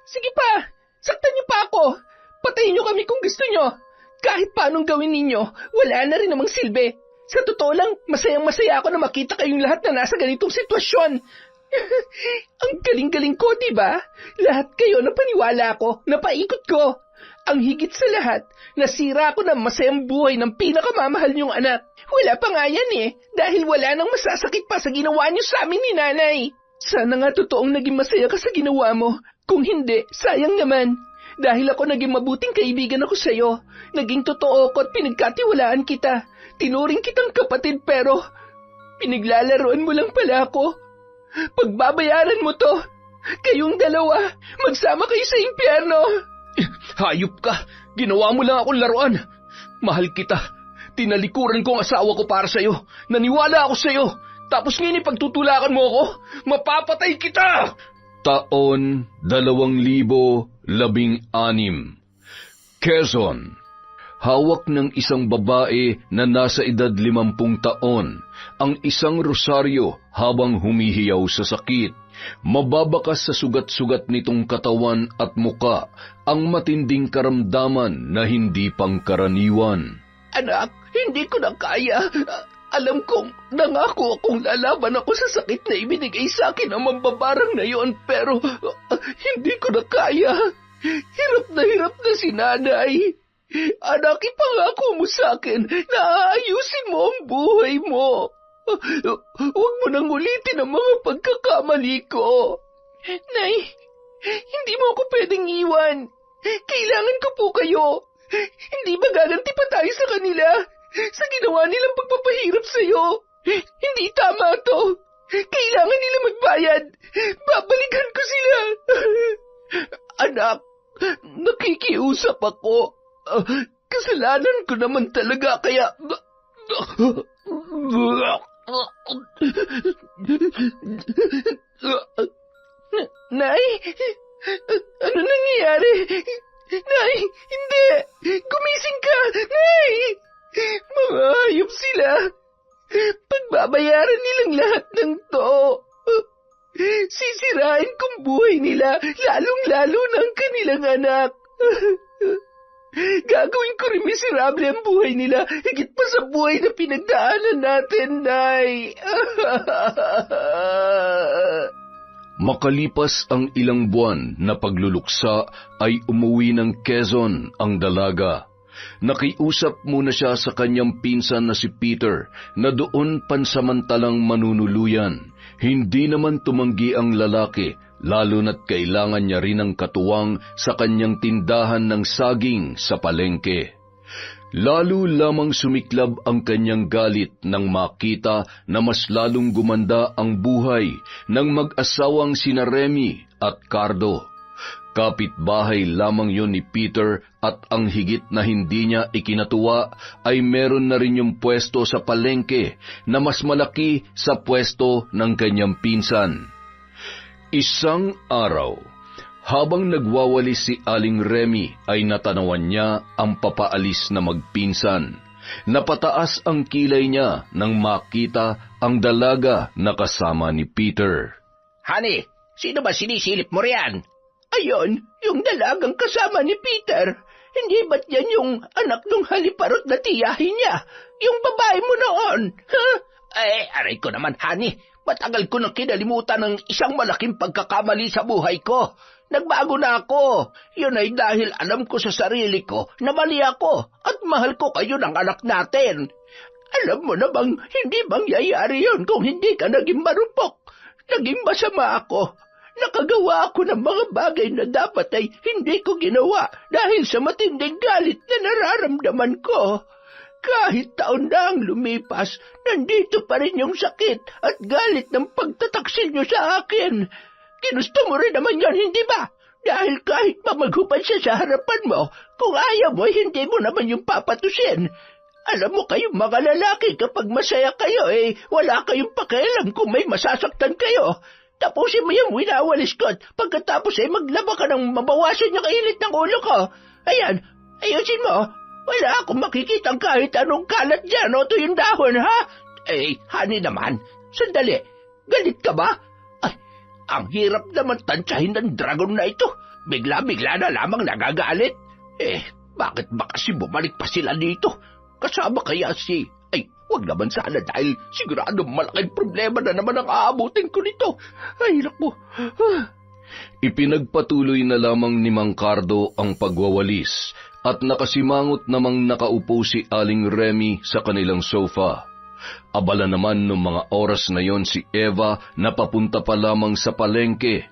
Sige pa! Saktan niyo pa ako! Patayin niyo kami kung gusto niyo! Kahit paanong gawin ninyo, wala na rin namang silbi. Sa totoo lang, masayang-masaya ako na makita kayong lahat na nasa ganitong sitwasyon. Ang galing-galing ko, diba? Lahat kayo napaniwala ko, napaikot ko. Ang higit sa lahat, nasira ako ng masayang buhay ng pinakamamahal niyong anak. Wala pa nga yan dahil wala nang masasakit pa sa ginawa niyo sa amin ni nanay. Sana nga totoong naging masaya ka sa ginawa mo. Kung hindi, sayang naman. Dahil ako naging mabuting kaibigan ako sa'yo. Naging totoo ko at pinagkatiwalaan kita. Tinuring kitang kapatid pero pinaglalaroan mo lang pala ako. Pagbabayaran mo to. Kayong dalawa, magsama kayo sa impyerno. Hayop ka! Ginawa mo lang akong laruan. Mahal kita. Tinalikuran ko ang asawa ko para sa'yo. Naniwala ako sa'yo. Tapos ngayon ipagtutulakan mo ako. Mapapatay kita! Taon 2016. Quezon. Hawak ng isang babae na nasa edad 50 taon ang isang rosaryo habang humihiyaw sa sakit. Mababakas sa sugat-sugat nitong katawan at muka ang matinding karamdaman na hindi pangkaraniwan. Anak, hindi ko na kaya. Alam kong nangako akong lalaban ako sa sakit na ibinigay sa akin ng mambabarang na yon pero hindi ko na kaya. Hirap na si nanay. Anak, ipangako mo sa akin na aayusin mo ang buhay mo. Huwag mo nang ulitin ang mga pagkakamali ko. Nay, hindi mo ako pwedeng iwan. Kailangan ko po kayo. Hindi ba gaganti pa tayo sa kanila? Sa ginawa nilang pagpapahirap sa'yo. Hindi tama to. Kailangan nila magbayad. Babalikan ko sila. Anak, nakikiusap ako. Kasalanan ko naman talaga kaya... Nay, ano nangyayari? Nay, hindi! Gumising ka! Nay! Mga hayop sila! Pagbabayaran nilang lahat ng to. Sisirain kong buhay nila, lalong-lalo ng kanilang anak. Gagawin ko rin miserable ang buhay nila, higit pa sa buhay na pinagdaanan natin, Nay. Makalipas ang ilang buwan na pagluluksa ay umuwi ng Quezon ang dalaga. Nakiusap muna siya sa kanyang pinsan na si Peter na doon pansamantalang manunuluyan. Hindi naman tumanggi ang lalaki, lalo na't kailangan niya rin ng katuwang sa kanyang tindahan ng saging sa palengke. Lalo lamang sumiklab ang kanyang galit nang makita na mas lalong gumanda ang buhay ng mag-asawang sina Remy at Cardo. Kapitbahay lamang yon ni Peter at ang higit na hindi niya ikinatuwa ay meron na rin yung pwesto sa palengke na mas malaki sa pwesto ng kanyang pinsan. Isang araw, habang nagwawalis si Aling Remy ay natanawan niya ang papaalis na magpinsan. Napataas ang kilay niya nang makita ang dalaga na kasama ni Peter. Honey, sino ba sinisilip mo riyan? Ayon, yung dalagang kasama ni Peter. Hindi ba't yan yung anak ng haliparot na tiyahin niya? Yung babae mo noon, ha? Aray ko naman, honey. Matagal ko nang kinalimutan ng isang malaking pagkakamali sa buhay ko. Nagbago na ako. Yun ay dahil alam ko sa sarili ko na mali ako at mahal ko kayo ng anak natin. Alam mo na bang hindi mangyayari yun kung hindi ka naging marupok? Naging masama ako. Nakagawa ako ng mga bagay na dapat ay hindi ko ginawa dahil sa matinding galit na nararamdaman ko. Kahit taon na ang lumipas, nandito pa rin yung sakit at galit ng pagtataksil niyo sa akin. Ginusto mo rin naman yan, hindi ba? Dahil kahit pa maghupad siya sa harapan mo, kung ayaw mo, hindi mo naman yung papatusin. Alam mo kayong mga lalaki, kapag masaya kayo, wala kayong pakialam kung may masasaktan kayo. Tapusin mo yung winawalis ko at pagkatapos maglaba ka ng mabawasan yung kainit ng ulo ko. Ayan, ayusin mo. Wala akong makikitang kahit anong kalat dyan o ito yung dahon, ha? Honey naman, sandali. Galit ka ba? Ang hirap naman tansyahin ng dragon na ito. Bigla-bigla na lamang nagagalit. Bakit ba kasi bumalik pa sila dito? Kasama kaya si... Wag naman sana dahil sigurado malaking problema na naman ang aabutin ko nito. Ay, naku. Ipinagpatuloy na lamang ni Mang Cardo ang pagwawalis at nakasimangot namang nakaupo si Aling Remy sa kanilang sofa. Abala naman noong mga oras na yon si Eva na papunta pa lamang sa palengke.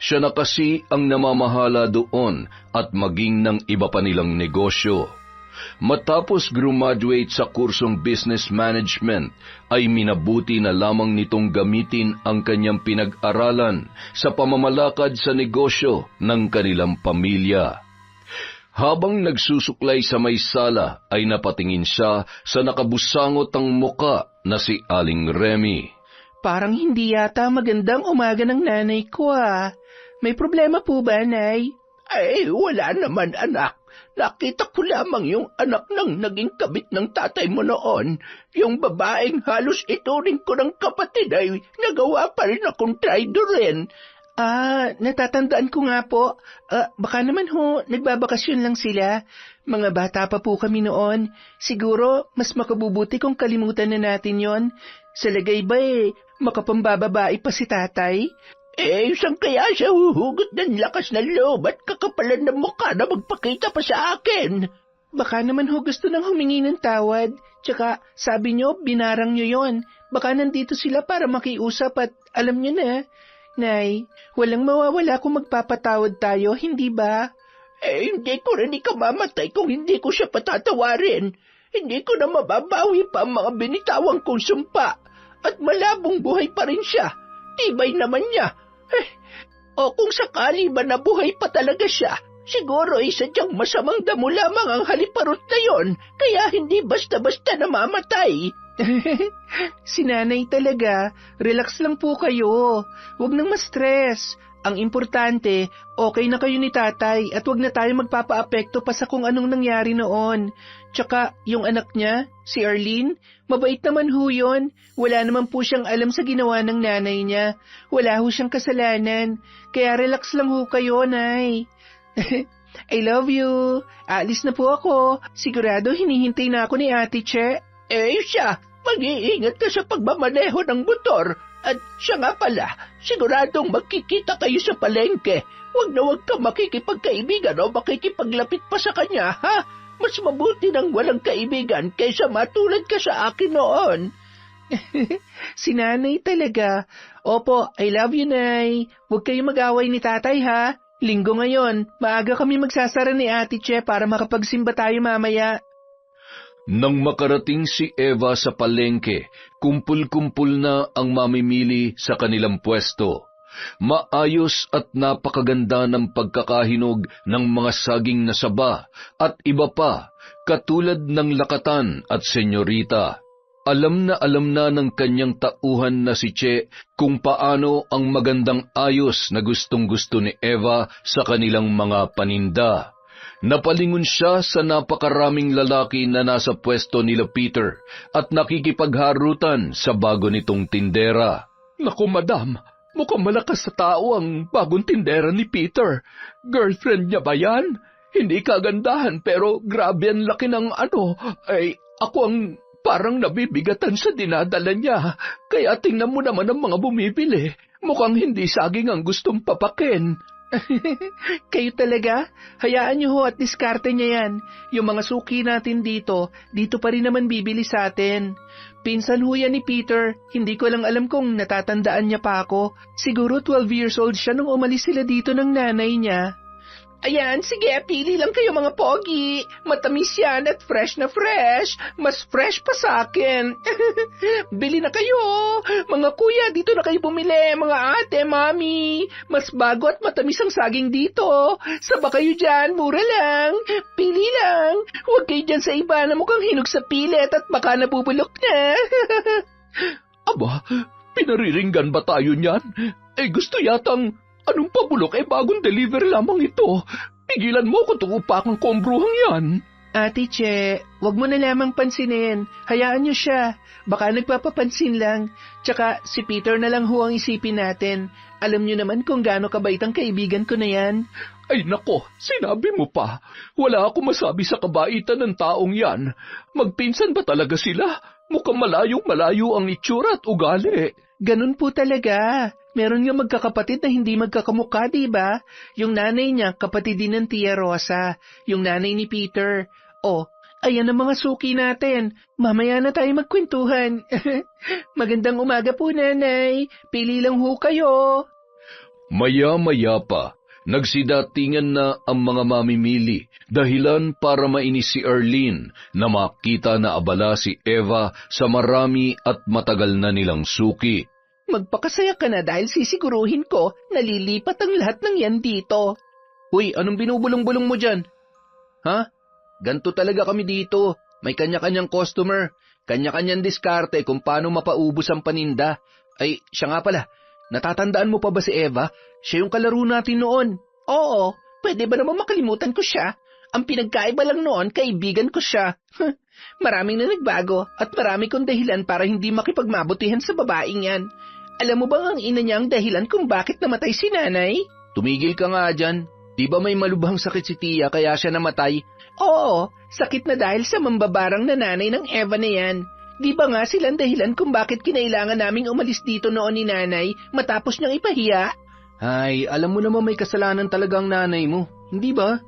Siya na kasi ang namamahala doon at maging ng iba pa nilang negosyo. Matapos graduate sa kursong business management, ay minabuti na lamang nitong gamitin ang kanyang pinag-aralan sa pamamalakad sa negosyo ng kanilang pamilya. Habang nagsusuklay sa may sala, ay napatingin siya sa nakabusangot ang muka na si Aling Remy. Parang hindi yata magandang umaga ng nanay ko May problema po ba, Nay? Wala naman, anak. Nakita ko lamang yung anak ng naging kabit ng tatay mo noon. Yung babaeng halos ituring ko ng kapatid ay nagawa pa rin akong traidorin. Natatandaan ko nga po. Baka naman nagbabakasyon lang sila. Mga bata pa po kami noon. Siguro, mas makabubuti kung kalimutan na natin yon. Sa lagay ba makapambababae pa si tatay? Saan kaya siya huhugot ng lakas ng loob at kakapalan ng mukha na magpakita pa sa akin? Baka naman gusto nang humingi ng tawad. Tsaka sabi nyo, binarang nyo yon. Baka nandito sila para makiusap at alam nyo na. Nay, walang mawawala kung magpapatawad tayo, hindi ba? Hindi ko rin ikamamatay kung hindi ko siya patatawarin. Hindi ko na mababawi pa ang mga binitawang kong sumpa. At malabong buhay pa rin siya. Tibay naman niya. O kung sakali ba nabuhay pa talaga siya, siguro sadyang masamang damo lamang ang haliparot na yon, kaya hindi basta-basta namamatay. Si nanay talaga, relax lang po kayo. Huwag nang ma-stress. Ang importante, okay na kayo ni tatay at huwag na tayo magpapa-apekto pa sa kung anong nangyari noon. Tsaka, yung anak niya, si Arlene, mabait naman yun. Wala naman po siyang alam sa ginawa ng nanay niya. Wala siyang kasalanan. Kaya relax lang kayo, Nay. I love you. Alis na po ako. Sigurado hinihintay na ako ni Ate Che. Siya, mag-iingat ka sa pagmamaneho ng motor. At siya nga pala, siguradong magkikita kayo sa palengke. Huwag ka makikipagkaibigan o makikipaglapit pa sa kanya, ha? Mas mabuti nang walang kaibigan kaysa matulad ka sa akin noon. Si nanay talaga. Opo, I love you, Nay. Huwag kayo mag-away ni tatay, ha? Linggo ngayon, maaga kami magsasara ni Ate Che para makapagsimba tayo mamaya. Nang makarating si Eva sa palengke, kumpul-kumpul na ang mamimili sa kanilang pwesto. Maayos at napakaganda ng pagkakahinog ng mga saging na saba at iba pa, katulad ng lakatan at senyorita. Alam na ng kanyang tauhan na si Che kung paano ang magandang ayos na gustong-gusto ni Eva sa kanilang mga paninda. Napalingon siya sa napakaraming lalaki na nasa pwesto nila Peter at nakikipagharutan sa bago nitong tindera. Naku, madam, mukhang malakas sa tao ang bagong tindera ni Peter. Girlfriend niya ba yan? Hindi kagandahan pero grabe ang laki ng ako ang parang nabibigatan sa dinadala niya. Kaya tingnan mo naman ang mga bumibili. Mukhang hindi saging ang gustong papakin. Kayo talaga? Hayaan niyo at diskarte niya yan. Yung mga suki natin dito pa rin naman bibili sa atin. Pinsan yan ni Peter, hindi ko lang alam kung natatandaan niya pa ako. Siguro 12 years old siya nung umalis sila dito ng nanay niya. Ayan, sige, pili lang kayo mga pogi. Matamis yan at fresh na fresh. Mas fresh pa sa akin. Bili na kayo. Mga kuya, dito na kayo bumili. Mga ate, mami. Mas bago at matamis ang saging dito. Saba kayo dyan, mura lang. Pili lang. Huwag kayo dyan sa iba na mukhang hinog sa pilit at baka nabubulok na. Aba, pinariringgan ba tayo niyan? Gusto yatang... Anong pabulok bagong deliver lamang ito? Pigilan mo kung tuupakang kombruhang yan. Ate Che, wag mo na lamang pansinin. Hayaan niyo siya. Baka nagpapapansin lang. Tsaka si Peter na lang ho ang isipin natin. Alam niyo naman kung gaano kabait ang kaibigan ko na yan. Ay nako, sinabi mo pa. Wala ako masabi sa kabaitan ng taong yan. Magpinsan ba talaga sila? Mukhang malayong-malayo ang itsura at ugali. Ganun po talaga. Meron nga magkakapatid na hindi magkakamukha, diba? Yung nanay niya, kapatid din ng Tia Rosa. Yung nanay ni Peter. Oh, ayan ang mga suki natin. Mamaya na tayo magkwentuhan. Magandang umaga po, nanay. Pili lang ho kayo. Maya-maya pa, nagsidatingan na ang mga mamimili, dahilan para mainis si Arlene na makita na abala si Eva sa marami at matagal na nilang suki. Magpakasaya ka na dahil sisiguruhin ko na lilipat ang lahat ng yan dito. Uy, anong binubulong-bulong mo dyan? Ha? Ganto talaga kami dito. May kanya-kanyang customer, kanya-kanyang diskarte kung paano mapaubos ang paninda. Ay, siya nga pala, natatandaan mo pa ba si Eva? Siya yung kalaro natin noon. Oo, pwede ba naman makalimutan ko siya? Ang pinagkaiba lang noon, kaibigan ko siya. Maraming na nagbago at marami kong dahilan para hindi makipagmabutihan sa babaeng yan. Alam mo bang ang ina niya ang dahilan kung bakit namatay si nanay? Tumigil ka nga dyan. Di ba may malubhang sakit si Tia kaya siya namatay? Oo, sakit na dahil sa mambabarang na nanay ng Eva na yan. Di ba nga silang dahilan kung bakit kinailangan naming umalis dito noon ni nanay matapos niyang ipahiya? Ay, alam mo naman may kasalanan talaga ang nanay mo, hindi ba?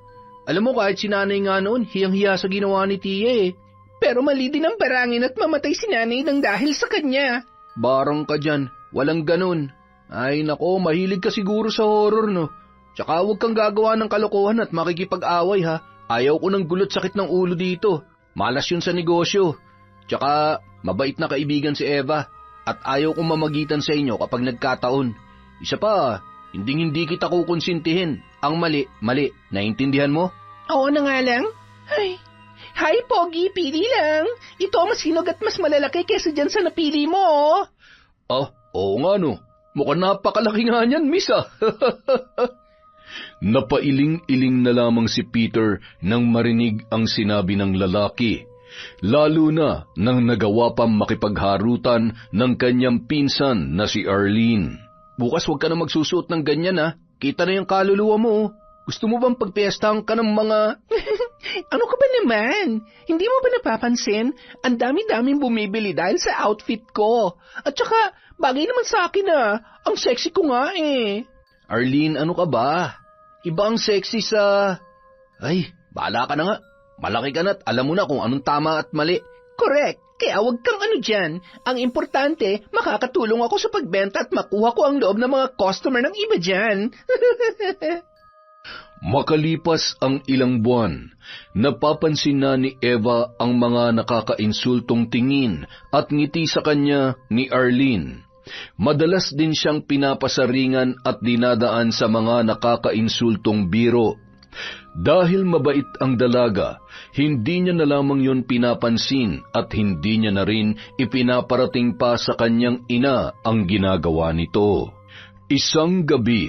Alam mo kahit si nanay nga noon, hiyang-hiya sa ginawa ni Tia eh. Pero mali din ang barangin at mamatay si nanay nang dahil sa kanya. Barang ka dyan, walang ganun. Ay nako, mahilig ka siguro sa horror no. Tsaka huwag kang gagawa ng kalokohan at makikipag-away ha. Ayaw ko ng gulot sakit ng ulo dito. Malas yun sa negosyo. Tsaka mabait na kaibigan si Eva at ayaw kong mamagitan sa inyo kapag nagkataon. Isa pa, hindi kita kukonsintihin. Ang mali, mali. Naintindihan mo? Oo na nga lang. Ay, hi Pogi, pili lang. Ito mas hinog at mas malalaki kesa dyan sa napili mo. Oh, oo nga no. Mukhang napakalaki nga niyan, miss ah. Napailing-iling na lamang si Peter nang marinig ang sinabi ng lalaki, lalo na nang nagawa pang makipagharutan ng kanyang pinsan na si Arlene. Bukas huwag ka na magsusuot ng ganyan ha, kita na yung kaluluwa mo. Gusto mo bang pagpiestahan ka ng mga... Ano ka ba naman? Hindi mo ba napapansin? Ang dami-daming bumibili dahil sa outfit ko. At saka, bagay naman sa akin ang sexy ko nga eh. Arlene, ano ka ba? Iba ang sexy sa... Ay, bahala ka na nga. Malaki ka na at alam mo na kung anong tama at mali. Correct. Kaya wag kang ano dyan. Ang importante, makakatulong ako sa pagbenta at makuha ko ang loob ng mga customer ng iba dyan. Makalipas ang ilang buwan, napapansin na ni Eva ang mga nakakainsultong tingin at ngiti sa kanya ni Arlene. Madalas din siyang pinapasaringan at dinadaan sa mga nakakainsultong biro. Dahil mabait ang dalaga, hindi niya na lamang yun pinapansin at hindi niya na rin ipinaparating pa sa kanyang ina ang ginagawa nito. Isang gabi,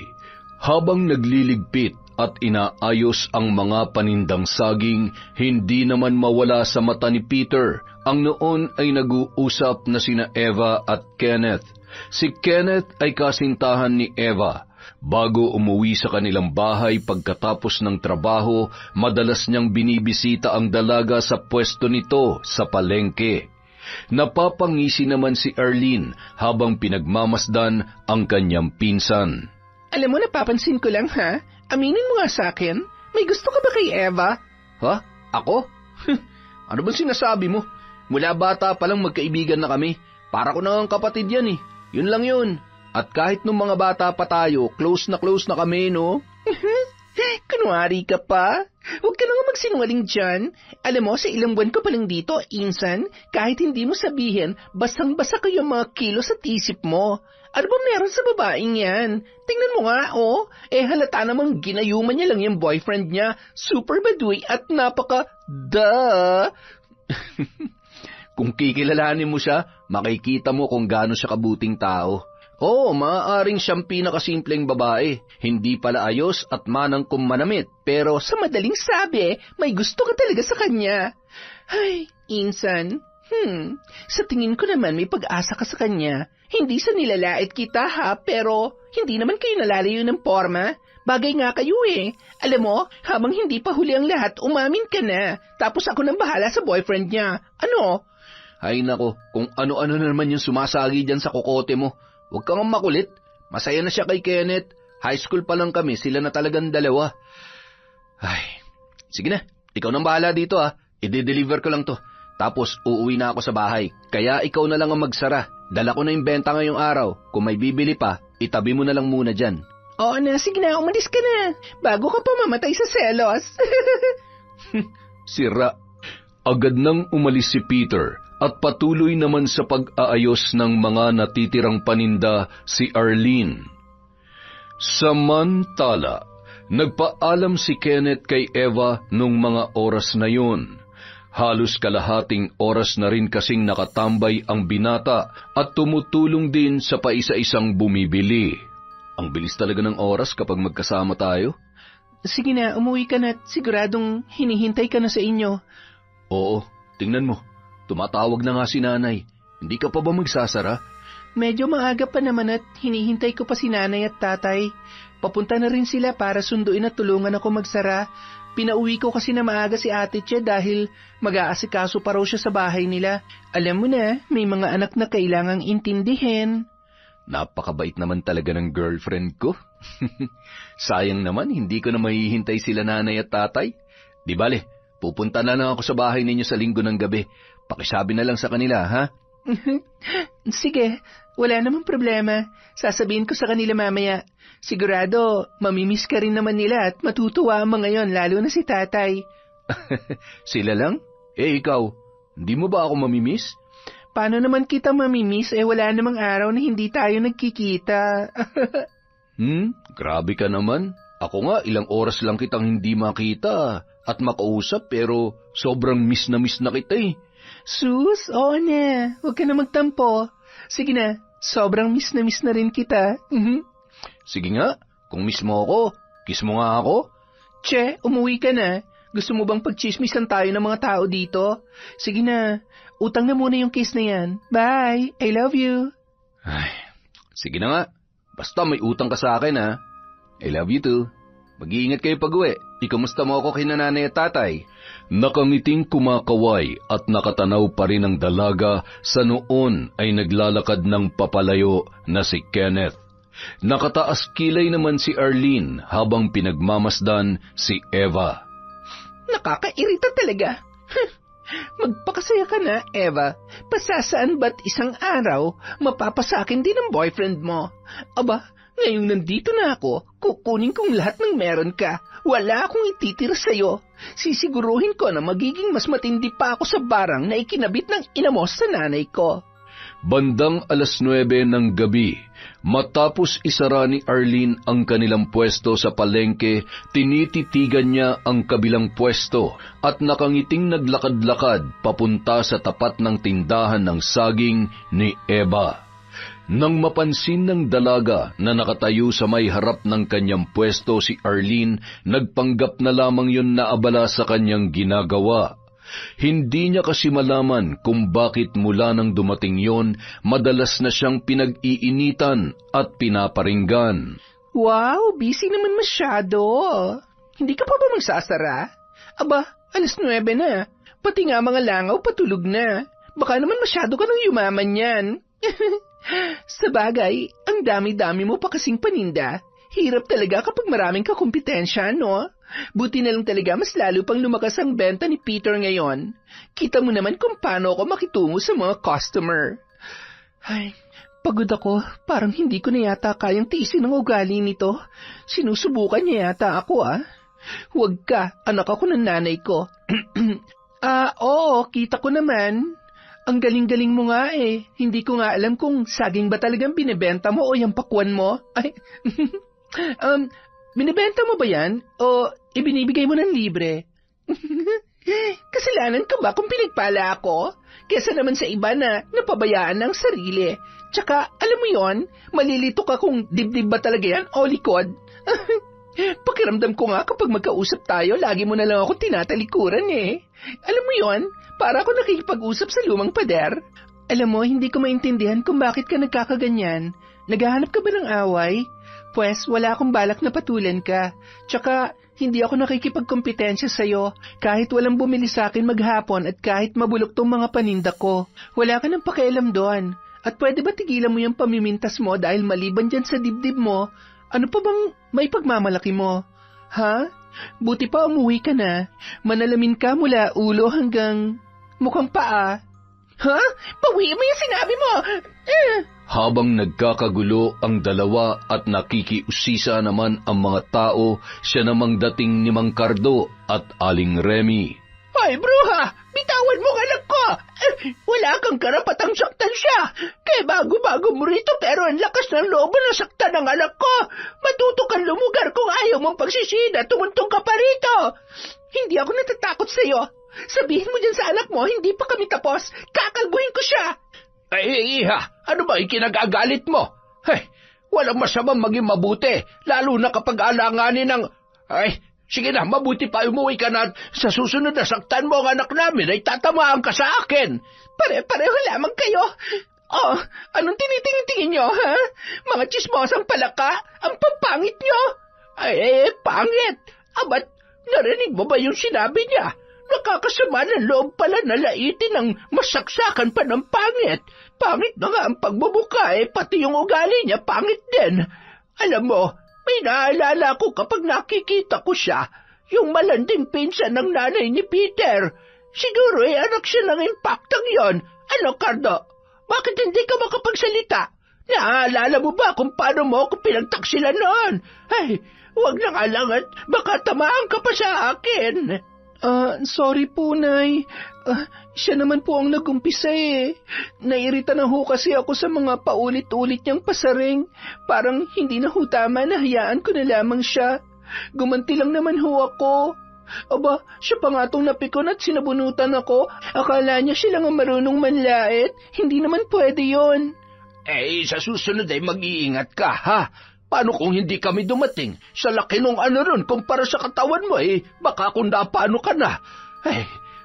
habang nagliligpit at inaayos ang mga panindang saging, hindi naman mawala sa mata ni Peter ang noon ay nag-uusap na sina Eva at Kenneth. Si Kenneth ay kasintahan ni Eva. Bago umuwi sa kanilang bahay pagkatapos ng trabaho, madalas niyang binibisita ang dalaga sa pwesto nito sa palengke. Napapangisi naman si Arlene habang pinagmamasdan ang kanyang pinsan. Alam mo, napapansin ko lang ha? Aminin mo nga sa akin, may gusto ka ba kay Eva? Ha? Ako? Ano bang sinasabi mo? Mula bata pa lang magkaibigan na kami. Para ko na ang kapatid yan eh. Yun lang yun. At kahit nung mga bata pa tayo, close na kami, no? Kunwari ka pa? Huwag ka na nga magsinungaling dyan. Alam mo, sa ilang buwan ko pa lang dito, insan, kahit hindi mo sabihin, basang-basa ko yung mga kilos at isip mo. Ano ba meron sa babaeng yan? Tingnan mo nga, oh. Halata namang ginayuman niya lang yung boyfriend niya. Super baduy at napaka-duh. Kung kikilalanin mo siya, makikita mo kung gaano siya kabuting tao. Oo, maaaring siyang pinakasimpleng babae. Hindi pala ayos at manang kumanamit. Pero sa madaling sabi, may gusto ka talaga sa kanya. Ay, Insan, sa tingin ko naman may pag-asa ka sa kanya. Hindi sa nilalait kita ha, pero hindi naman kayo nalalayo ng forma. Bagay nga kayo eh. Alam mo, habang hindi pa huli ang lahat, umamin ka na. Tapos ako nang bahala sa boyfriend niya. Ano? Ay nako, kung ano-ano na naman yung sumasagi dyan sa kokote mo. Huwag kang makulit. Masaya na siya kay Kenneth. High school pa lang kami, sila na talagang dalawa. Ay, sige na, ikaw nang bahala dito ha. I-deliver ko lang to. Tapos uuwi na ako sa bahay. Kaya ikaw na lang ang magsara. Dala ko na yung benta ngayong araw. Kung may bibili pa, itabi mo na lang muna dyan. Oo na, sige na, umalis ka na. Bago ka pa mamatay sa selos. Sira. Agad nang umalis si Peter at patuloy naman sa pag-aayos ng mga natitirang paninda si Arlene. Samantala, nagpaalam si Kenneth kay Eva nung mga oras na yun. Halos kalahating oras na rin kasing nakatambay ang binata at tumutulong din sa paisa-isang bumibili. Ang bilis talaga ng oras kapag magkasama tayo. Sige na, umuwi ka na at siguradong hinihintay ka na sa inyo. Oo, tingnan mo. Tumatawag na nga si nanay. Hindi ka pa ba magsasara? Medyo maaga pa naman at hinihintay ko pa si nanay at tatay. Papunta na rin sila para sunduin at tulungan ako magsara. Pinauwi ko kasi na maaga si Ate Che dahil mag-aasikaso pa raw siya sa bahay nila. Alam mo na, may mga anak na kailangang intindihin. Napakabait naman talaga ng girlfriend ko. Sayang naman, hindi ko na mahihintay sila nanay at tatay. Di bale, pupunta na lang ako sa bahay ninyo sa linggo ng gabi. Pakisabi na lang sa kanila, ha? Sige, wala namang problema. Sasabihin ko sa kanila mamaya. Sigurado, mamimiss ka rin naman nila at matutuwa ang mga yon, lalo na si tatay. Sila lang? Eh ikaw, hindi mo ba ako mamimiss? Paano naman kita mamimiss wala namang araw na hindi tayo nagkikita. Grabe ka naman. Ako nga, ilang oras lang kitang hindi makita at makausap pero sobrang miss na kita eh. Sus, oo na. Huwag ka na magtampo. Sige na, sobrang miss na rin kita. Sige nga, kung miss mo ako, kiss mo nga ako. Che, umuwi ka na. Gusto mo bang pagchismisan tayo ng mga tao dito? Sige na, utang na muna yung kiss na yan. Bye, I love you. Ay, sige na nga. Basta may utang ka sa akin ha. I love you too. Mag-iingat kayo pag-uwi. Ikamusta mo ako kina nanay at tatay? Nakangiting kumakaway at nakatanaw pa rin ang dalaga sa noon ay naglalakad ng papalayo na si Kenneth. Nakataas kilay naman si Arlene habang pinagmamasdan si Eva. Nakakairita talaga. Magpakasaya ka na, Eva. Pasasaan ba't isang araw mapapasakin din ang boyfriend mo? Aba, ngayong nandito na ako, kukunin kong lahat ng meron ka. Wala akong ititira sa'yo. Sisiguruhin ko na magiging mas matindi pa ako sa barang na ikinabit ng ina mo sa nanay ko. Bandang 9:00 ng gabi, matapos isara ni Arlene ang kanilang pwesto sa palengke, tinititigan niya ang kabilang pwesto at nakangiting naglakad-lakad papunta sa tapat ng tindahan ng saging ni Eva. Nang mapansin ng dalaga na nakatayo sa may harap ng kanyang pwesto si Arlene, nagpanggap na lamang yun na abala sa kanyang ginagawa. Hindi niya kasi malaman kung bakit mula nang dumating yon, madalas na siyang pinag-iinitan at pinaparinggan. Wow, busy naman masyado. Hindi ka pa ba magsasara? Aba, 9:00 na. Pati nga mga langaw patulog na. Baka naman masyado ka nang yumaman yan. Sa bagay, ang dami-dami mo pa kasing paninda. Hirap talaga kapag maraming kakumpetensya, no? Buti na lang talaga mas lalo pang lumakas ang benta ni Peter ngayon. Kita mo naman kung paano ako makitungo sa mga customer. Ay, pagod ako. Parang hindi ko na yata kayang tiisin ang ugali nito. Sinusubukan niya yata ako, ah. Huwag ka, anak ako ng nanay ko. Oo, kita ko naman. Ang galing-galing mo nga eh. Hindi ko nga alam kung saging ba talagang binibenta mo o yung pakwan mo. Ay, binibenta mo ba yan? O ibinibigay mo ng libre? Kasalanan ka ba kung pinagpala ako? Kesa naman sa iba na napabayaan ng sarili. Tsaka, alam mo yon, malilito ka kung dibdib ba talaga yan o likod. Pakiramdam ko nga kapag magkausap tayo, lagi mo na lang ako tinatalikuran eh. Alam mo yon, para ako nakikipag-usap sa lumang pader. Alam mo, hindi ko maintindihan kung bakit ka nagkakaganyan. Naghahanap ka ba ng away? Pwes, wala akong balak na patulan ka. Tsaka, hindi ako nakikipagkompetensya sa'yo. Kahit walang bumili sa akin maghapon at kahit mabulok tong mga paninda ko, wala ka nang pakialam doon. At pwede ba tigilan mo yung pamimintas mo dahil maliban dyan sa dibdib mo, ano pa bang may pagmamalaki mo? Ha? Buti pa umuwi ka na. Manalamin ka mula ulo hanggang mukhang paa. Ha? Bawiin mo yung sinabi mo! Habang nagkakagulo ang dalawa at nakikiusisa naman ang mga tao, siya namang dating ni Mang Cardo at Aling Remy. Hoy, bruha! Bitawan mo ang anak ko! Wala kang karapatang saktan siya! Kaya bago-bago mo rito pero ang lakas ng loob mo na saktan ang anak ko! Matuto kang lumugar kung ayaw mong pagsisida, tumuntong ka pa rito! Hindi ako natatakot sa'yo! Sabihin mo dyan sa anak mo, hindi pa kami tapos! Kakalbuhin ko siya! Ay, iha! Ano ba ikinagagalit mo? Walang masamang maging mabuti, lalo na kapag alanganin ng... Sige na, mabuti pa umuwi ka na at sa susunod na saktan mo ang anak namin ay tatamaan ka sa akin. Pare-pareho lamang kayo. Oh, anong tinitingin-tingin nyo, ha? Mga tsismosang palaka, ang papangit nyo. Pangit. Abat, narinig mo ba yung sinabi niya? Nakakasama ng loob pala na laitin ng masaksakan pa ng pangit. Pangit na nga ang pagbubuka pati yung ugali niya pangit din. Alam mo, may naalala ko kapag nakikita ko siya, yung malanding pinsan ng nanay ni Peter. Siguro anak siya ng impaktang yon. Ano, Cardo? Bakit hindi ka makapagsalita? Naalala mo ba kung paano mo ako pinagtaksilan noon? Huwag nang alangat, baka tamaan ka pa sa akin. Sorry po, Nay. Siya naman po ang nagumpisa eh. Nairita na ho kasi ako sa mga paulit-ulit niyang pasaring. Parang hindi na ho tama na hayaan ko na lamang siya. Gumanti lang naman ho ako. Aba, siya pa nga itong napikon at sinabunutan ako. Akala niya siya lang ang marunong manlait. Hindi naman pwede yon. Sa susunod ay mag-iingat ka, ha? Paano kung hindi kami dumating? Sa laki nung ano ron, kumpara sa katawan mo, baka kung paano ka na.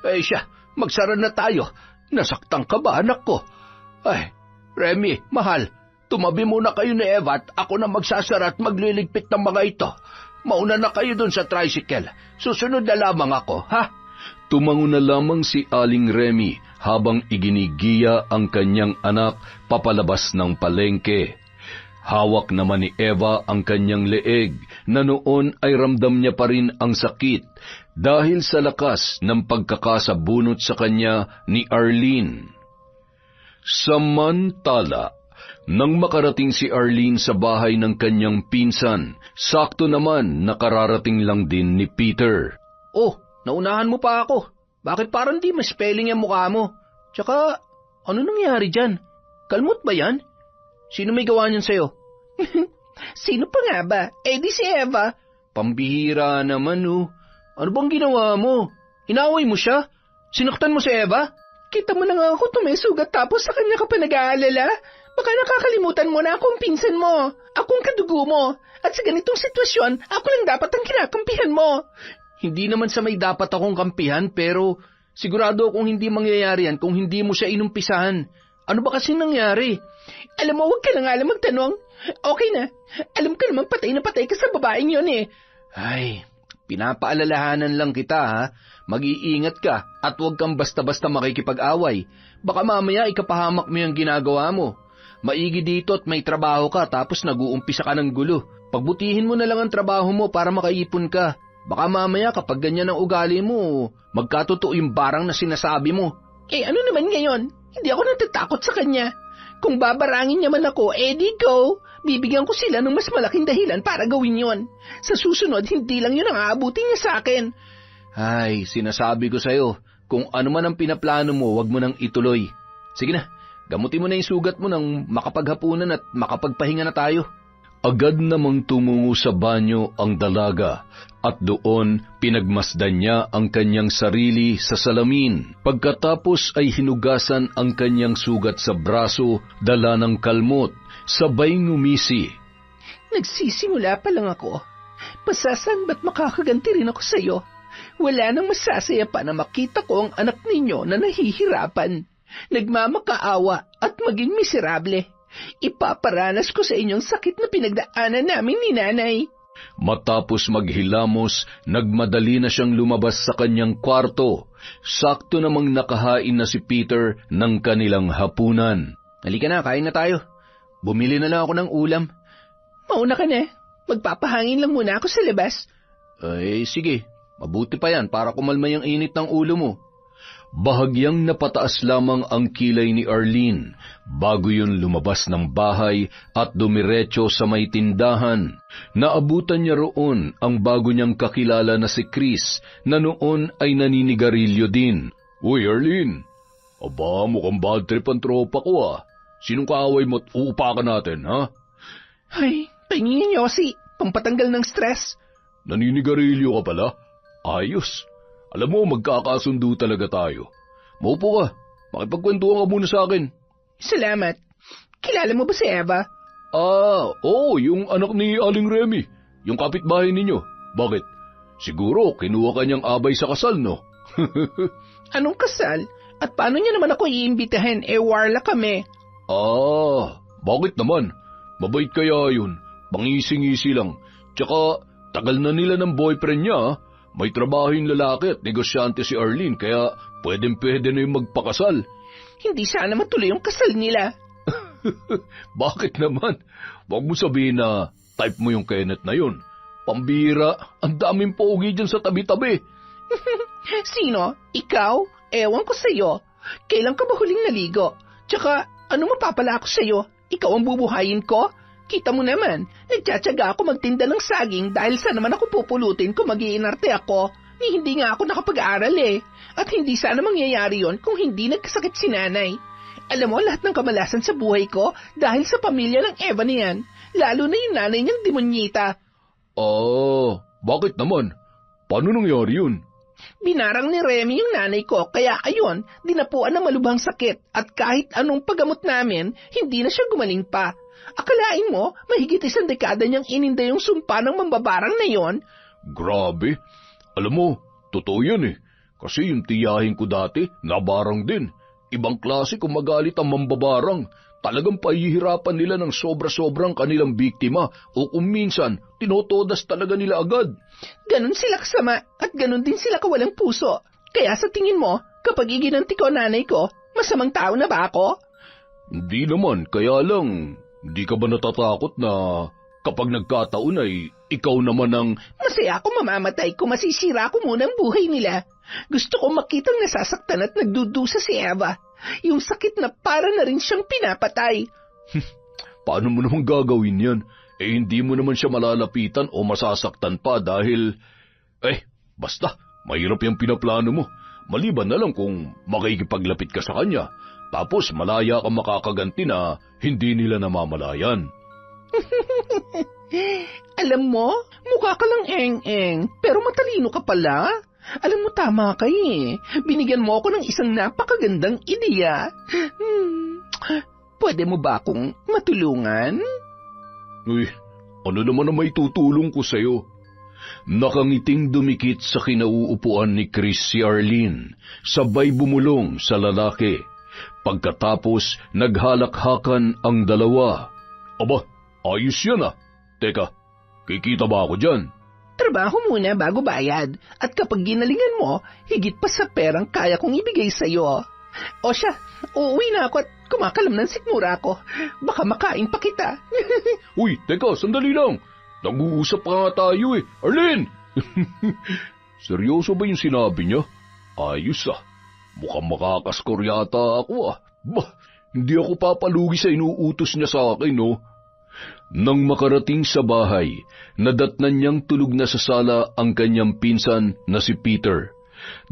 Siya, magsara na tayo. Nasaktan ka ba, anak ko? Remy, mahal, tumabi muna kayo ni Eva at ako na magsasara at magliligpit ng mga ito. Mauna na kayo dun sa tricycle. Susunod na lamang ako, ha? Tumango na lamang si Aling Remy habang iginigiya ang kanyang anak papalabas ng palengke. Hawak naman ni Eva ang kanyang leeg na noon ay ramdam niya pa rin ang sakit dahil sa lakas ng pagkakasabunot sa kanya ni Arlene. Samantala, nang makarating si Arlene sa bahay ng kanyang pinsan, sakto naman nakararating lang din ni Peter. Oh, naunahan mo pa ako. Bakit parang di ma-spelling ang mukha mo? Tsaka, ano nangyari dyan? Kalmot ba yan? Sino may gawa niyan sa'yo? Sino pa nga ba? Di si Eva. Pambihira naman, Ano bang ginawa mo? Inaway mo siya? Sinaktan mo si Eva? Kita mo na nga ako tumisugat tapos sa kanya ka pa nag-aalala? Baka nakakalimutan mo na akong pinsan mo. Akong kadugo mo. At sa ganitong sitwasyon, ako lang dapat ang kinakampihan mo. Hindi naman sa may dapat akong kampihan pero sigurado akong hindi mangyayari yan kung hindi mo siya inumpisahan. Ano ba kasi nangyari? Alam mo, huwag ka na nga lang magtanong. Okay na. Alam ka naman patay na patay ka sa babaeng yun eh. Pinapaalalahanan lang kita ha. Mag-iingat ka at huwag kang basta-basta makikipag-away. Baka mamaya ikapahamak mo yung ginagawa mo. Maigi dito at may trabaho ka tapos nag-uumpisa ka ng gulo. Pagbutihin mo na lang ang trabaho mo para makaipon ka. Baka mamaya kapag ganyan ang ugali mo, magkatotoo yung barang na sinasabi mo. Ano naman ngayon? Hindi ako natatakot sa kanya. Kung babarangin niya man ako, di go. Bibigyan ko sila ng mas malaking dahilan para gawin yon. Sa susunod, hindi lang yun ang aabutin niya sa akin. Sinasabi ko sa'yo, kung ano man ang pinaplano mo, wag mo nang ituloy. Sige na, gamutin mo na yung sugat mo nang makapaghapunan at makapagpahinga na tayo. Agad namang tumungo sa banyo ang dalaga at doon pinagmasdan niya ang kanyang sarili sa salamin. Pagkatapos ay hinugasan ang kanyang sugat sa braso, dala ng kalmot, sabay ngumisi. Nagsisimula pa lang ako. Pasasan ba't makakaganti rin ako sa'yo? Wala nang masasaya pa na makita ko ang anak ninyo na nahihirapan, nagmamakaawa at maging miserable. Ipaparanas ko sa inyong sakit na pinagdaanan namin ni nanay. Matapos maghilamos, nagmadali na siyang lumabas sa kanyang kwarto. Sakto namang nakahain na si Peter ng kanilang hapunan. Halika na, kain na tayo. Bumili na lang ako ng ulam. Mauna ka na. Magpapahangin lang muna ako sa labas. Ay, sige. Mabuti pa yan para kumalma yung init ng ulo mo. Bahagyang napataas lamang ang kilay ni Arlene bago yun lumabas ng bahay at dumiretso sa may tindahan. Naabutan niya roon ang bago niyang kakilala na si Chris na noon ay naninigarilyo din. Uy, Arlene! Aba, mukhang bad trip ang tropa ko ah. Sinong kaaway mo't uupakan natin, ha? Ay, pahingin niyo kasi pampatanggal ng stress. Naninigarilyo ka pala? Ayos. Alam mo, magkakasundo talaga tayo. Maupo ka. Makipagkwentuhan ka muna sa akin. Salamat. Kilala mo ba si Eva? Oo, yung anak ni Aling Remy. Yung kapitbahay ninyo. Bakit? Siguro, kinuha ka niyang abay sa kasal, no? Anong kasal? At paano niya naman ako iimbitahin? Warla kami. Bakit naman? Mabait kaya yun. Pangising-isi lang. Tsaka, tagal na nila ng boyfriend niya, ha? May trabaho yung lalaki at negosyante si Arlene, kaya pwedeng-pwede na yung magpakasal. Hindi sana matuloy yung kasal nila. Bakit naman? Huwag mo sabihin na type mo yung Kenneth na yun. Pambira, ang daming pogi dyan sa tabi-tabi. Sino? Ikaw? Ewan ko sa'yo. Kailan ka ba huling naligo? Tsaka, ano mapapala ako sa'yo? Ikaw ang bubuhayin ko? Kita mo naman, nagtsatsaga ako magtinda ng saging dahil saan naman ako pupulutin kung mag-iinarte ako. Hindi nga ako nakapag-aaral eh. At hindi sana mangyayari yon kung hindi nagkasakit si nanay. Alam mo, lahat ng kamalasan sa buhay ko dahil sa pamilya ng Eva na yan. Lalo na yung nanay niyang demonyita. Bakit naman? Paano nangyari yun? Binarang ni Remy yung nanay ko, kaya ayon, dinapuan ng malubhang sakit at kahit anong paggamot namin, hindi na siya gumaling pa. Akalain mo, mahigit 1 dekada niyang ininda yung sumpa ng mambabarang na yon? Grabe. Alam mo, totoo yan eh. Kasi yung tiyahin ko dati, nabarang din. Ibang klase kung magalit ang mambabarang. Talagang pahihirapan nila ng sobra-sobrang kanilang biktima o kung minsan, tinotodas talaga nila agad. Ganon sila kasama at ganon din sila kawalang puso. Kaya sa tingin mo, kapag iginanti ko nanay ko, masamang tao na ba ako? Hindi naman, kaya lang, hindi ka ba natatakot na kapag nagkataon ay ikaw naman ang... Masaya ako mamamatay kung masisira ko muna ang buhay nila. Gusto ko makitang nasasaktan at nagdudusa si Eva. Yung sakit na para na rin siyang pinapatay. Paano mo naman gagawin yan? Hindi mo naman siya malalapitan o masasaktan pa dahil... basta, mahirap yung pinaplano mo. Maliban na lang kung makikipaglapit ka sa kanya. Tapos malaya kang makakaganti na hindi nila namamalayan. Alam mo, mukha ka lang eng-eng, pero matalino ka pala. Alam mo, tama ka eh. Binigyan mo ako ng isang napakagandang ideya. Pwede mo ba akong matulungan? Uy, ano naman na may tutulong ko sa'yo? Nakangiting dumikit sa kinauupuan ni Chris si Arlene, sabay bumulong sa lalaki. Pagkatapos, naghalakhakan ang dalawa. Aba, ayos yan ah. Teka, kikita ba ako dyan? Trabaho muna bago bayad. At kapag ginalingan mo, higit pa sa perang kaya kong ibigay sa'yo. O siya, uuwi na ako at kumakalam ng sikmura ko. Baka makain pa kita. Uy, teka, sandali lang. Nag-uusap pa nga tayo eh. Arlene! Seryoso ba yung sinabi niya? Ayos ah. Mukhang makakaskor yata ako ah. Bah, hindi ako papalugi sa inuutos niya sa akin, no? Nang makarating sa bahay, nadatnan niyang tulog na sa sala ang kanyang pinsan na si Peter.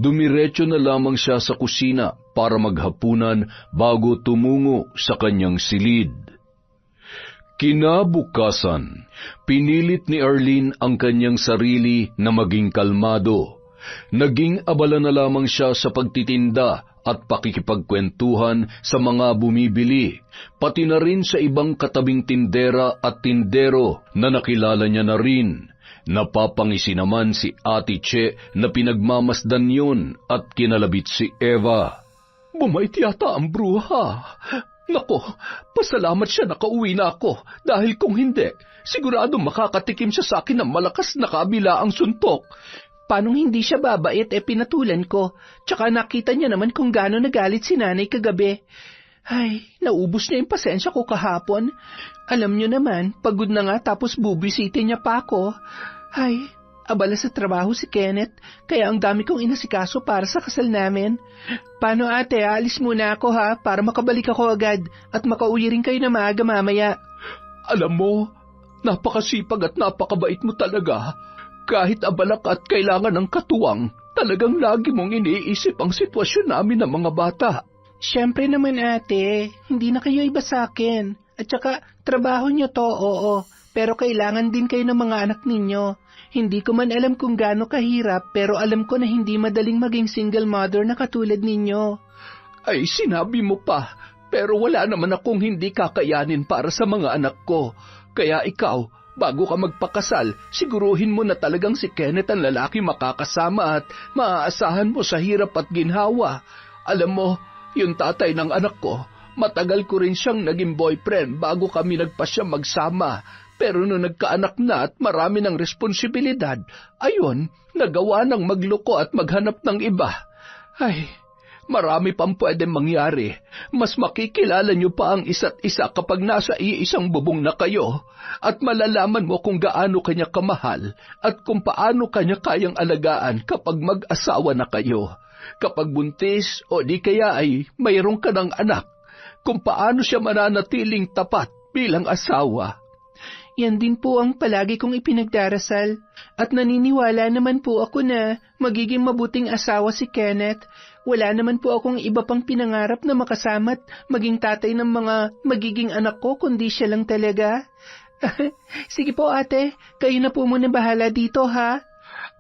Dumiretso na lamang siya sa kusina para maghapunan bago tumungo sa kanyang silid. Kinabukasan, pinilit ni Arlene ang kanyang sarili na maging kalmado. Naging abala na lamang siya sa pagtitinda at pakikipagkwentuhan sa mga bumibili, pati na rin sa ibang katabing tindera at tindero na nakilala niya na rin. Napapangisi naman si Ate Che na pinagmamasdan yun at kinalabit si Eva. Bumait yata ang bruha. Nako, pasalamat siya nakauwi na ako dahil kung hindi, sigurado makakatikim siya sa akin ng malakas na kabilaang suntok. Panong hindi siya babait pinatulan ko, tsaka nakita niya naman kung gaano nagalit si nanay kagabi. Ay, naubos niya yung pasensya ko kahapon. Alam niyo naman, pagod na nga tapos bubisitin niya pa ako. Ay, abala sa trabaho si Kenneth, kaya ang dami kong inasikaso para sa kasal namin. Paano ate, alis muna ako ha, para makabalik ako agad at makauwi rin kayo na maaga mamaya. Alam mo, napakasipag at napakabait mo talaga. Kahit abala ka at kailangan ng katuwang, talagang lagi mong iniisip ang sitwasyon namin ng mga bata. Siyempre naman ate, hindi na kayo iba sa akin. At saka, trabaho niyo to, oo. Pero kailangan din kayo ng mga anak ninyo. Hindi ko man alam kung gaano kahirap, pero alam ko na hindi madaling maging single mother na katulad ninyo. Ay, sinabi mo pa, pero wala naman akong hindi kakayanin para sa mga anak ko. Kaya ikaw, bago ka magpakasal, siguruhin mo na talagang si Kenneth ang lalaki makakasama at maaasahan mo sa hirap at ginhawa. Alam mo, yung tatay ng anak ko, matagal ko rin siyang naging boyfriend bago kami nagpasya magsama. Pero nung nagkaanak na at marami ng responsibilidad, ayun, nagawa ng magloko at maghanap ng iba. Ay, marami pang pwedeng mangyari. Mas makikilala niyo pa ang isa't isa kapag nasa iisang bubong na kayo at malalaman mo kung gaano kanya kamahal at kung paano kanya kayang alagaan kapag mag-asawa na kayo. Kapag buntis o di kaya ay mayroong ka ng anak, kung paano siya mananatiling tapat bilang asawa. Yan din po ang palagi kong ipinagdarasal at naniniwala naman po ako na magiging mabuting asawa si Kenneth. Wala naman po akong iba pang pinangarap na makasama at maging tatay ng mga magiging anak ko kundi siya lang talaga. Sige po ate, kayo na po muna bahala dito ha.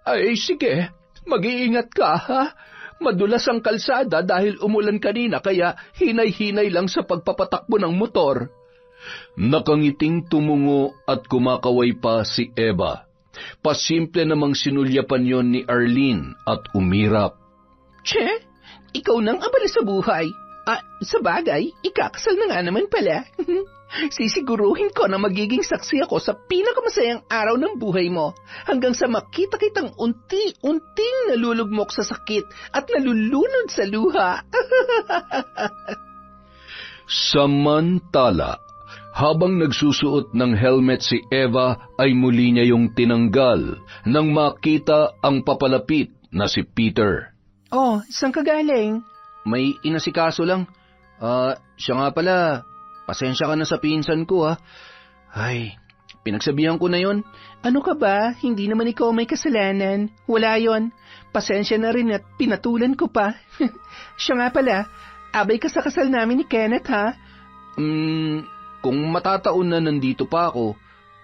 Ay sige, mag-iingat ka ha. Madulas ang kalsada dahil umulan kanina kaya hinay-hinay lang sa pagpapatakbo ng motor. Nakangiting tumungo at kumakaway pa si Eva. Pasimple namang sinulyapan yon ni Arlene at umirap. Che, ikaw nang abala sa buhay. Sa bagay, ikakasal na nga naman pala. Sisiguruhin ko na magiging saksi ako sa pinakamasayang araw ng buhay mo hanggang sa makita kitang unti-unting nalulugmok sa sakit at nalulunod sa luha. Samantala, habang nagsusuot ng helmet si Eva ay muli niya yung tinanggal nang makita ang papalapit na si Peter. Oh, saan ka galing? May inasikaso lang. Siya nga pala, pasensya ka na sa pinsan ko ha. Ay, pinagsabihan ko na yon. Ano ka ba? Hindi naman ikaw may kasalanan. Wala yon. Pasensya na rin at pinatulan ko pa. Siya nga pala, abay ka sa kasal namin ni Kenneth ha? Kung matataon na nandito pa ako,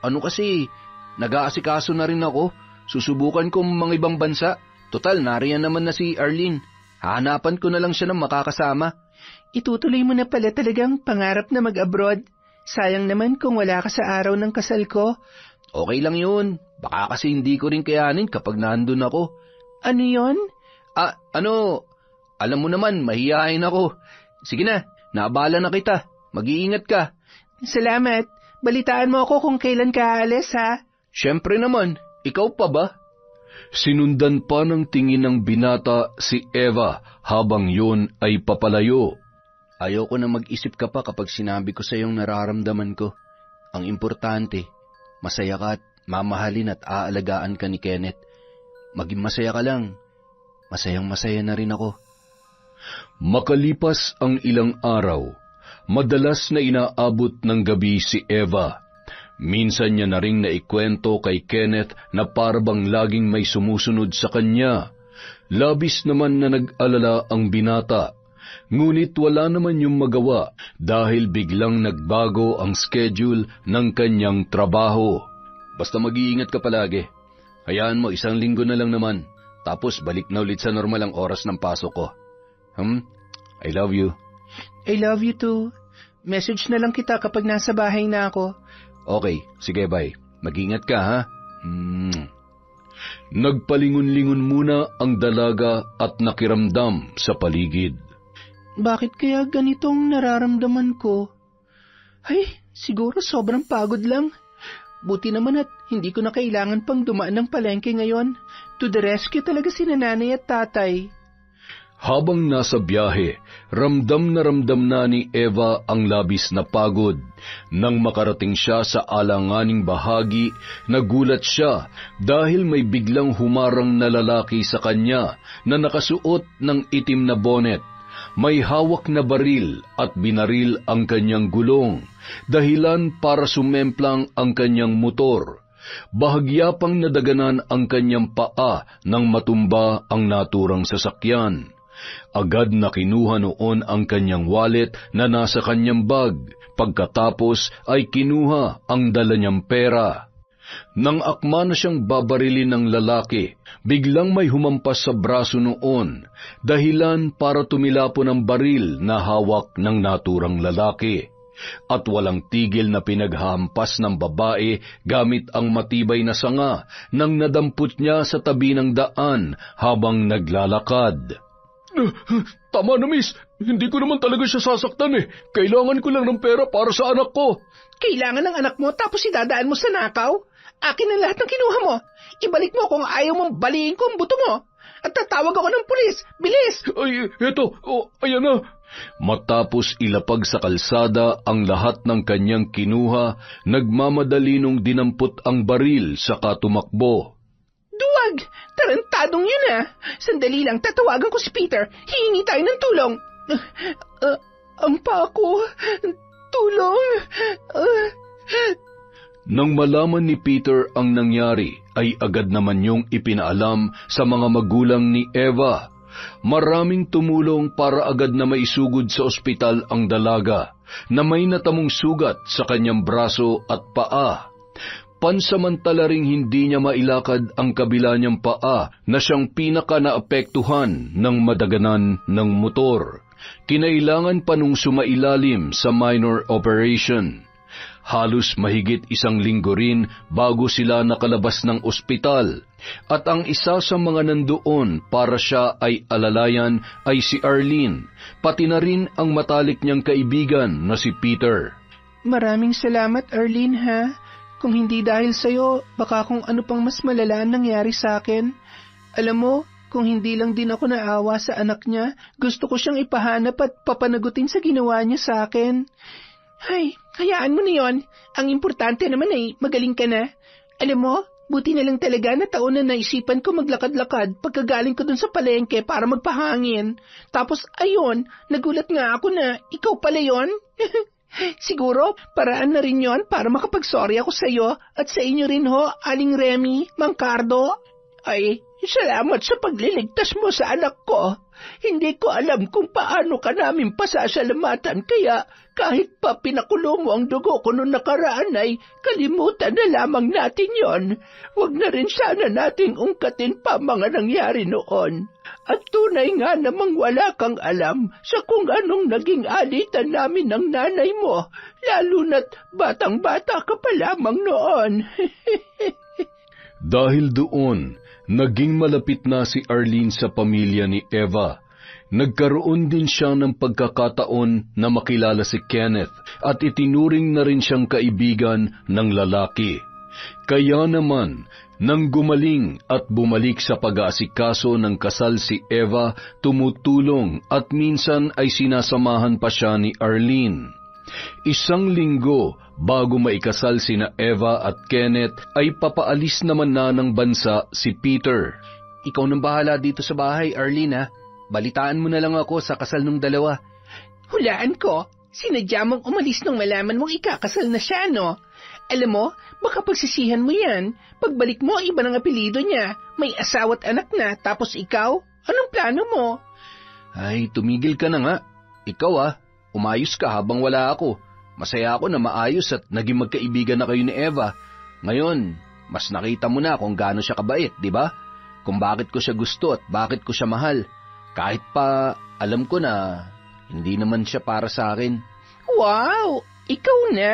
ano kasi, nag-aasikaso na rin ako. Susubukan kong mga ibang bansa. Total, nariyan naman na si Arlene. Hahanapan ko na lang siya ng makakasama. Itutuloy mo na pala talagang pangarap na mag-abroad. Sayang naman kung wala ka sa araw ng kasal ko. Okay lang yun. Baka kasi hindi ko rin kayanin kapag nandun ako. Ano yon? Alam mo naman, mahihain ako. Sige na, naabala na kita. Mag-iingat ka. Salamat. Balitaan mo ako kung kailan ka aalis, ha? Siyempre naman, ikaw pa ba? Sinundan pa ng tingin ng binata si Eva habang yun ay papalayo. Ayoko na mag-isip ka pa kapag sinabi ko sa iyong nararamdaman ko. Ang importante, masaya ka at mamahalin at aalagaan ka ni Kenneth. Maging masaya ka lang. Masayang-masaya na rin ako. Makalipas ang ilang araw, madalas na inaabot ng gabi si Eva. Minsan niya na ring naikwento kay Kenneth na parabang laging may sumusunod sa kanya. Labis naman na nag-alala ang binata. Ngunit wala naman yung magawa dahil biglang nagbago ang schedule ng kanyang trabaho. Basta mag-iingat ka palagi. Hayaan mo, 1 linggo na lang naman. Tapos balik na ulit sa normal ang oras ng pasok ko. I love you. I love you too. Message na lang kita kapag nasa bahay na ako. Okay, sige bye. Mag-ingat ka ha. Nagpalingon-lingon muna ang dalaga at nakiramdam sa paligid. Bakit kaya ganitong nararamdaman ko? Ay, siguro sobrang pagod lang. Buti naman at hindi ko na kailangan pang dumaan ng palengke ngayon. To the rescue talaga si nanay at tatay. Habang nasa biyahe, ramdam na ni Eva ang labis na pagod. Nang makarating siya sa alanganing bahagi, nagulat siya dahil may biglang humarang na lalaki sa kanya na nakasuot ng itim na bonnet. May hawak na baril at binaril ang kanyang gulong, dahilan para sumemplang ang kanyang motor. Bahagya pang nadaganan ang kanyang paa nang matumba ang naturang sasakyan. Agad na kinuha noon ang kanyang wallet na nasa kanyang bag, pagkatapos ay kinuha ang dala niyang pera. Nang akma na siyang babarilin ng lalaki, biglang may humampas sa braso noon, dahilan para tumilapon ang baril na hawak ng naturang lalaki. At walang tigil na pinaghahampas ng babae gamit ang matibay na sanga nang nadampot niya sa tabi ng daan habang naglalakad. Tama na, miss. Hindi ko naman talaga siya sasaktan eh. Kailangan ko lang ng pera para sa anak ko. Kailangan ng anak mo tapos idadaan mo sa nakaw? Akin ang lahat ng kinuha mo. Ibalik mo kung ayaw mong baliin ko ang buto mo. At tatawag ako ng pulis. Bilis! Ay, eto. Ayan na. Matapos ilapag sa kalsada ang lahat ng kanyang kinuha, nagmamadali nung dinampot ang baril saka tumakbo. Duwag! Tarantadong yun ah! Sandali lang, tatawagan ko si Peter. Hihingi tayo ng tulong. Ampa ako. Tulong. Nang malaman ni Peter ang nangyari, ay agad naman niyong ipinaalam sa mga magulang ni Eva. Maraming tumulong para agad na maisugod sa ospital ang dalaga, na may natamong sugat sa kanyang braso at paa. Pansamantala ring hindi niya mailakad ang kabila niyang paa na siyang pinaka naapektuhan ng madaganan ng motor. Kinailangan pa nung sumailalim sa minor operation. Halos mahigit 1 linggo rin bago sila nakalabas ng ospital, at ang isa sa mga nandoon para siya ay alalayan ay si Arlene, pati na rin ang matalik niyang kaibigan na si Peter. Maraming salamat, Arlene, ha? Kung hindi dahil sa'yo, baka kung ano pang mas malala ang nangyari sa akin. Alam mo, kung hindi lang din ako naawa sa anak niya, gusto ko siyang ipahanap at papanagutin sa ginawa niya sa akin. Ay, hayaan mo na yon. Ang importante naman ay magaling ka na. Alam mo, buti na lang talaga na taon na naisipan ko maglakad-lakad pagkagaling ko dun sa palengke para magpahangin. Tapos ayun, nagulat nga ako na ikaw pala yon. Siguro, paraan na rin yon para makapag-sorry ako sa iyo at sa inyo rin ho, Aling Remy, Mang Cardo. Ay, salamat sa pagliligtas mo sa anak ko. Hindi ko alam kung paano ka namin pasasalamatan, kaya kahit pa pinakulo mo ang dugo ko noong nakaraan ay kalimutan na lamang natin yon. Huwag na rin sana nating ungkatin pa mga nangyari noon. At tunay nga namang wala kang alam sa kung anong naging alitan namin ng nanay mo, lalo na't batang-bata ka pa lamang noon. Dahil doon, naging malapit na si Arlene sa pamilya ni Eva. Nagkaroon din siya ng pagkakataon na makilala si Kenneth at itinuring na rin siyang kaibigan ng lalaki. Kaya naman, nang gumaling at bumalik sa pag-aasikaso ng kasal si Eva, tumutulong at minsan ay sinasamahan pa siya ni Arlene. 1 linggo bago maikasal sina Eva at Kenneth ay papaalis naman na ng bansa si Peter. Ikaw nang bahala dito sa bahay, Arlene ha. Balitaan mo na lang ako sa kasal ng dalawa. Hulaan ko, sinadya mong umalis nung malaman mong ikakasal na siya, no? Alam mo, baka pagsisihan mo yan. Pagbalik mo, iba ng apelido niya. May asawa't anak na, tapos ikaw? Anong plano mo? Ay, tumigil ka na nga. Ikaw umayos ka habang wala ako. Masaya ako na maayos at naging magkaibigan na kayo ni Eva. Ngayon, mas nakita mo na kung gaano siya kabait, di ba? Kung bakit ko siya gusto at bakit ko siya mahal. Kahit pa alam ko na hindi naman siya para sa akin. Wow! Ikaw na!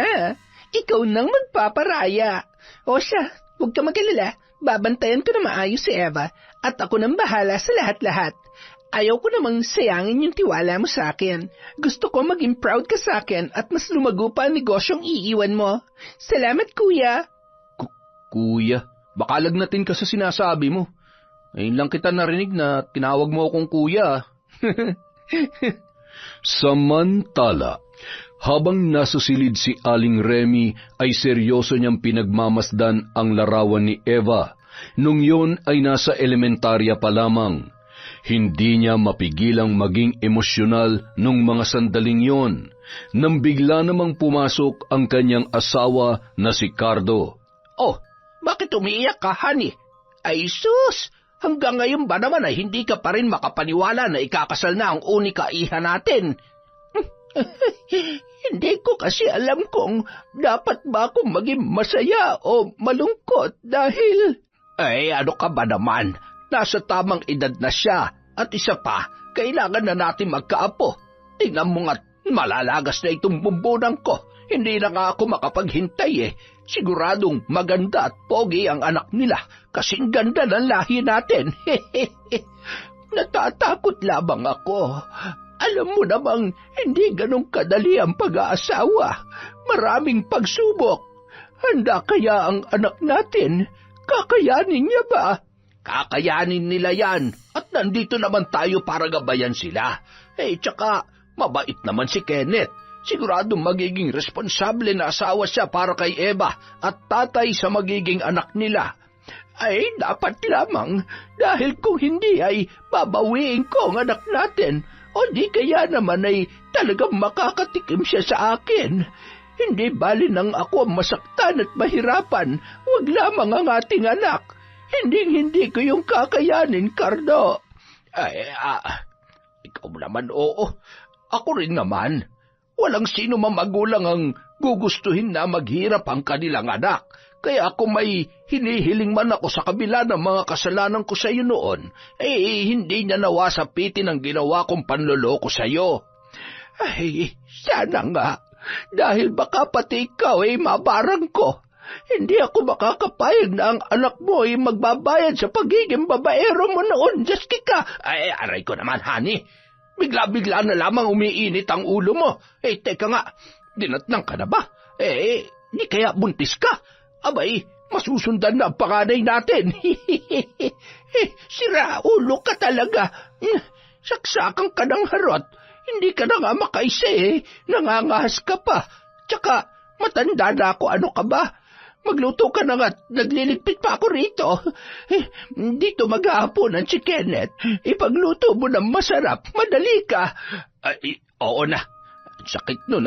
Ikaw nang magpaparaya. O siya, huwag ka mag-alala. Babantayan ko na maayos si Eva at ako nang bahala sa lahat-lahat. Ayaw ko namang sayangin yung tiwala mo sa akin. Gusto ko maging proud ka sa akin at mas lumago pa ang negosyong iiwan mo. Salamat, kuya. Kuya, baka lagnatin ka sa sinasabi mo. Ngayon lang kita narinig na tinawag mo akong kuya. Samantala, habang nasa silid si Aling Remy ay seryoso niyang pinagmamasdan ang larawan ni Eva. Nung yun ay nasa elementarya pa lamang. Hindi niya mapigilang maging emosyonal nung mga sandaling yon, nang bigla namang pumasok ang kanyang asawa na si Cardo. Oh, bakit umiiyak ka, honey? Ay sus! Hanggang ngayon ba naman ay hindi ka pa rin makapaniwala na ikakasal na ang unika iha natin? Hindi ko kasi alam kung dapat ba akong maging masaya o malungkot dahil... Ay, ano ka ba naman? Nasa tamang edad na siya at isa pa, kailangan na natin magkaapo. Tingnan mo nga't malalagas na itong bumbunan ko. Hindi na nga ako makapaghintay Siguradong maganda at pogi ang anak nila kasing ganda ng lahi natin. Natatakot lamang ako. Alam mo namang hindi ganong kadali ang pag-aasawa. Maraming pagsubok. Handa kaya ang anak natin? Kakayanin niya ba? Kakayanin nila yan. At nandito naman tayo para gabayan sila. Tsaka mabait naman si Kenneth. Siguradong magiging responsable na asawa siya para kay Eva at tatay sa magiging anak nila. Ay, dapat lamang dahil kung hindi ay babawiin ko ang anak natin o di kaya naman ay talagang makakatikim siya sa akin. Hindi bali nang ako masaktan at mahirapan, wag lamang ang ating anak. Hindi ko yung kakayanin, Cardo. Ikaw naman oo. Ako rin naman. Walang sino man magulang ang gugustuhin na maghirap ang kanilang anak. Kaya kung may hinihiling man ako sa kabila ng mga kasalanan ko sa iyo noon, hindi niya nawasapitin ang ginawa kong panloloko sa iyo. Ay, sana nga. Dahil baka pati ikaw mabarang ko. Hindi ako makakapayag na ang anak mo magbabayad sa pagiging babaero mo noon, Jessica. Aray ko naman, honey. Bigla-bigla na lamang umiinit ang ulo mo. Teka nga, dinatnang ka na ba? Di kaya buntis ka? Abay, masusundan na ang panganay natin. Sira ulo ka talaga. Saksakan ka ng harot. Hindi ka na nga makaisa Nangangahas ka pa. Tsaka, matanda na ako. Ano ka ba? Magluto ka na nga at nagliligpit pa ako rito. Dito mag-aaponan si Kenneth. Ipagluto mo ng masarap. Madali ka. Oo na. Sakit nun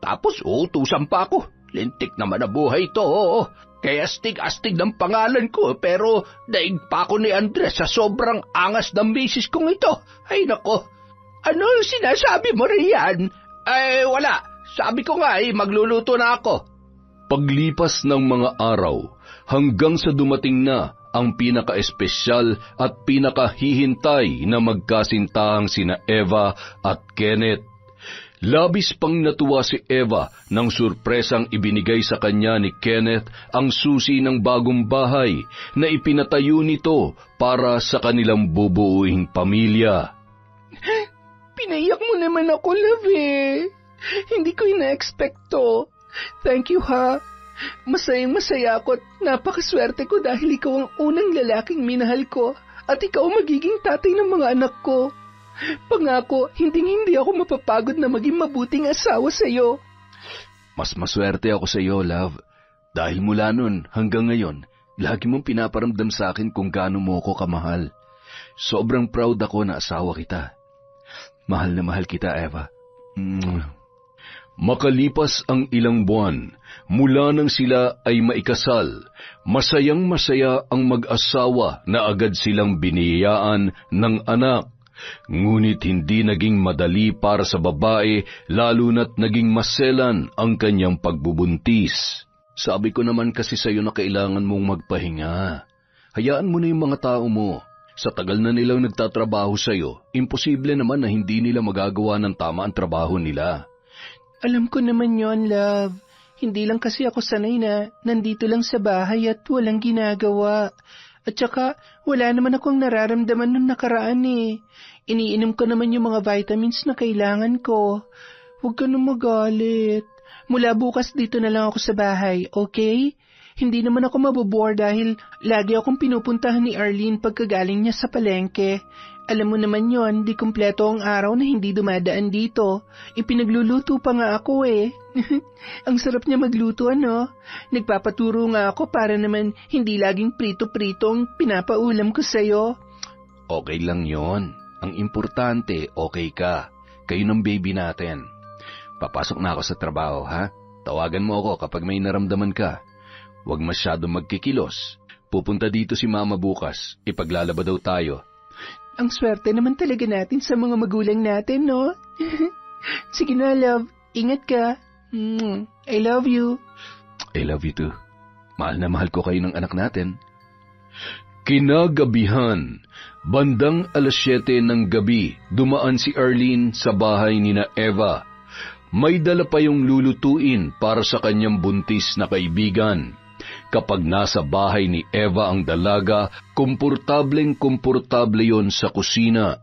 Tapos uutusan pa ako. Lintik naman na buhay ito. Kaya astig-astig ng pangalan ko. Pero daig pa ako ni Andres sa sobrang angas ng misis kong ito. Ay nako. Ano sinasabi mo riyan? Wala. Sabi ko nga magluluto na ako. Paglipas ng mga araw, hanggang sa dumating na ang pinaka-espesyal at pinakahihintay na magkasintahang sina Eva at Kenneth. Labis pang natuwa si Eva nang surpresang ibinigay sa kanya ni Kenneth ang susi ng bagong bahay na ipinatayo nito para sa kanilang bubuuing pamilya. Pinaiyak mo naman ako, love Hindi ko ina-expect to. Thank you, Masayang-masaya ako at napakaswerte ko dahil ikaw ang unang lalaking minahal ko at ikaw magiging tatay ng mga anak ko. Pangako, hindi ako mapapagod na maging mabuting asawa sa iyo. Mas maswerte ako sa iyo, love. Dahil mula nun hanggang ngayon, lagi mong pinaparamdam sa akin kung gaano mo ako kamahal. Sobrang proud ako na asawa kita. Mahal na mahal kita, Eva. Makalipas ang ilang buwan, mula nang sila ay maikasal, masayang-masaya ang mag-asawa na agad silang biniyayaan ng anak. Ngunit hindi naging madali para sa babae, lalo na't naging maselan ang kanyang pagbubuntis. Sabi ko naman kasi sa'yo na kailangan mong magpahinga. Hayaan mo na yung mga tao mo. Sa tagal na nilang nagtatrabaho sa'yo, imposible naman na hindi nila magagawa ng tama ang trabaho nila. Alam ko naman yon, love. Hindi lang kasi ako sanay na nandito lang sa bahay at walang ginagawa. At saka, wala naman akong nararamdaman nung nakaraan eh. Iniinom ko naman yung mga vitamins na kailangan ko. Huwag ka na magalit. Mula bukas dito na lang ako sa bahay, okay? Hindi naman ako mabobore dahil lagi akong pinupuntahan ni Arlene pagkagaling niya sa palengke. Alam mo naman yon, di kumpleto ang araw na hindi dumadaan dito. Ipinagluluto pa nga ako eh. Ang sarap niya magluto, ano? Nagpapaturo nga ako para naman hindi laging prito-prito ang pinapaulam ko sa'yo. Okay lang yon. Ang importante, okay ka. Kayo ng baby natin. Papasok na ako sa trabaho, ha? Tawagan mo ako kapag may naramdaman ka. Huwag masyadong magkikilos. Pupunta dito si Mama bukas. Ipaglalaba daw tayo. Ang swerte naman talaga natin sa mga magulang natin, no? Sige na, love. Ingat ka. I love you. I love you too. Mahal na mahal ko kayo ng anak natin. Kinagabihan, bandang 7:00 ng gabi, dumaan si Arlene sa bahay nina Eva. May dala pa yung lulutuin para sa kanyang buntis na kaibigan. Kapag nasa bahay ni Eva ang dalaga, komportableng-komportable yon sa kusina.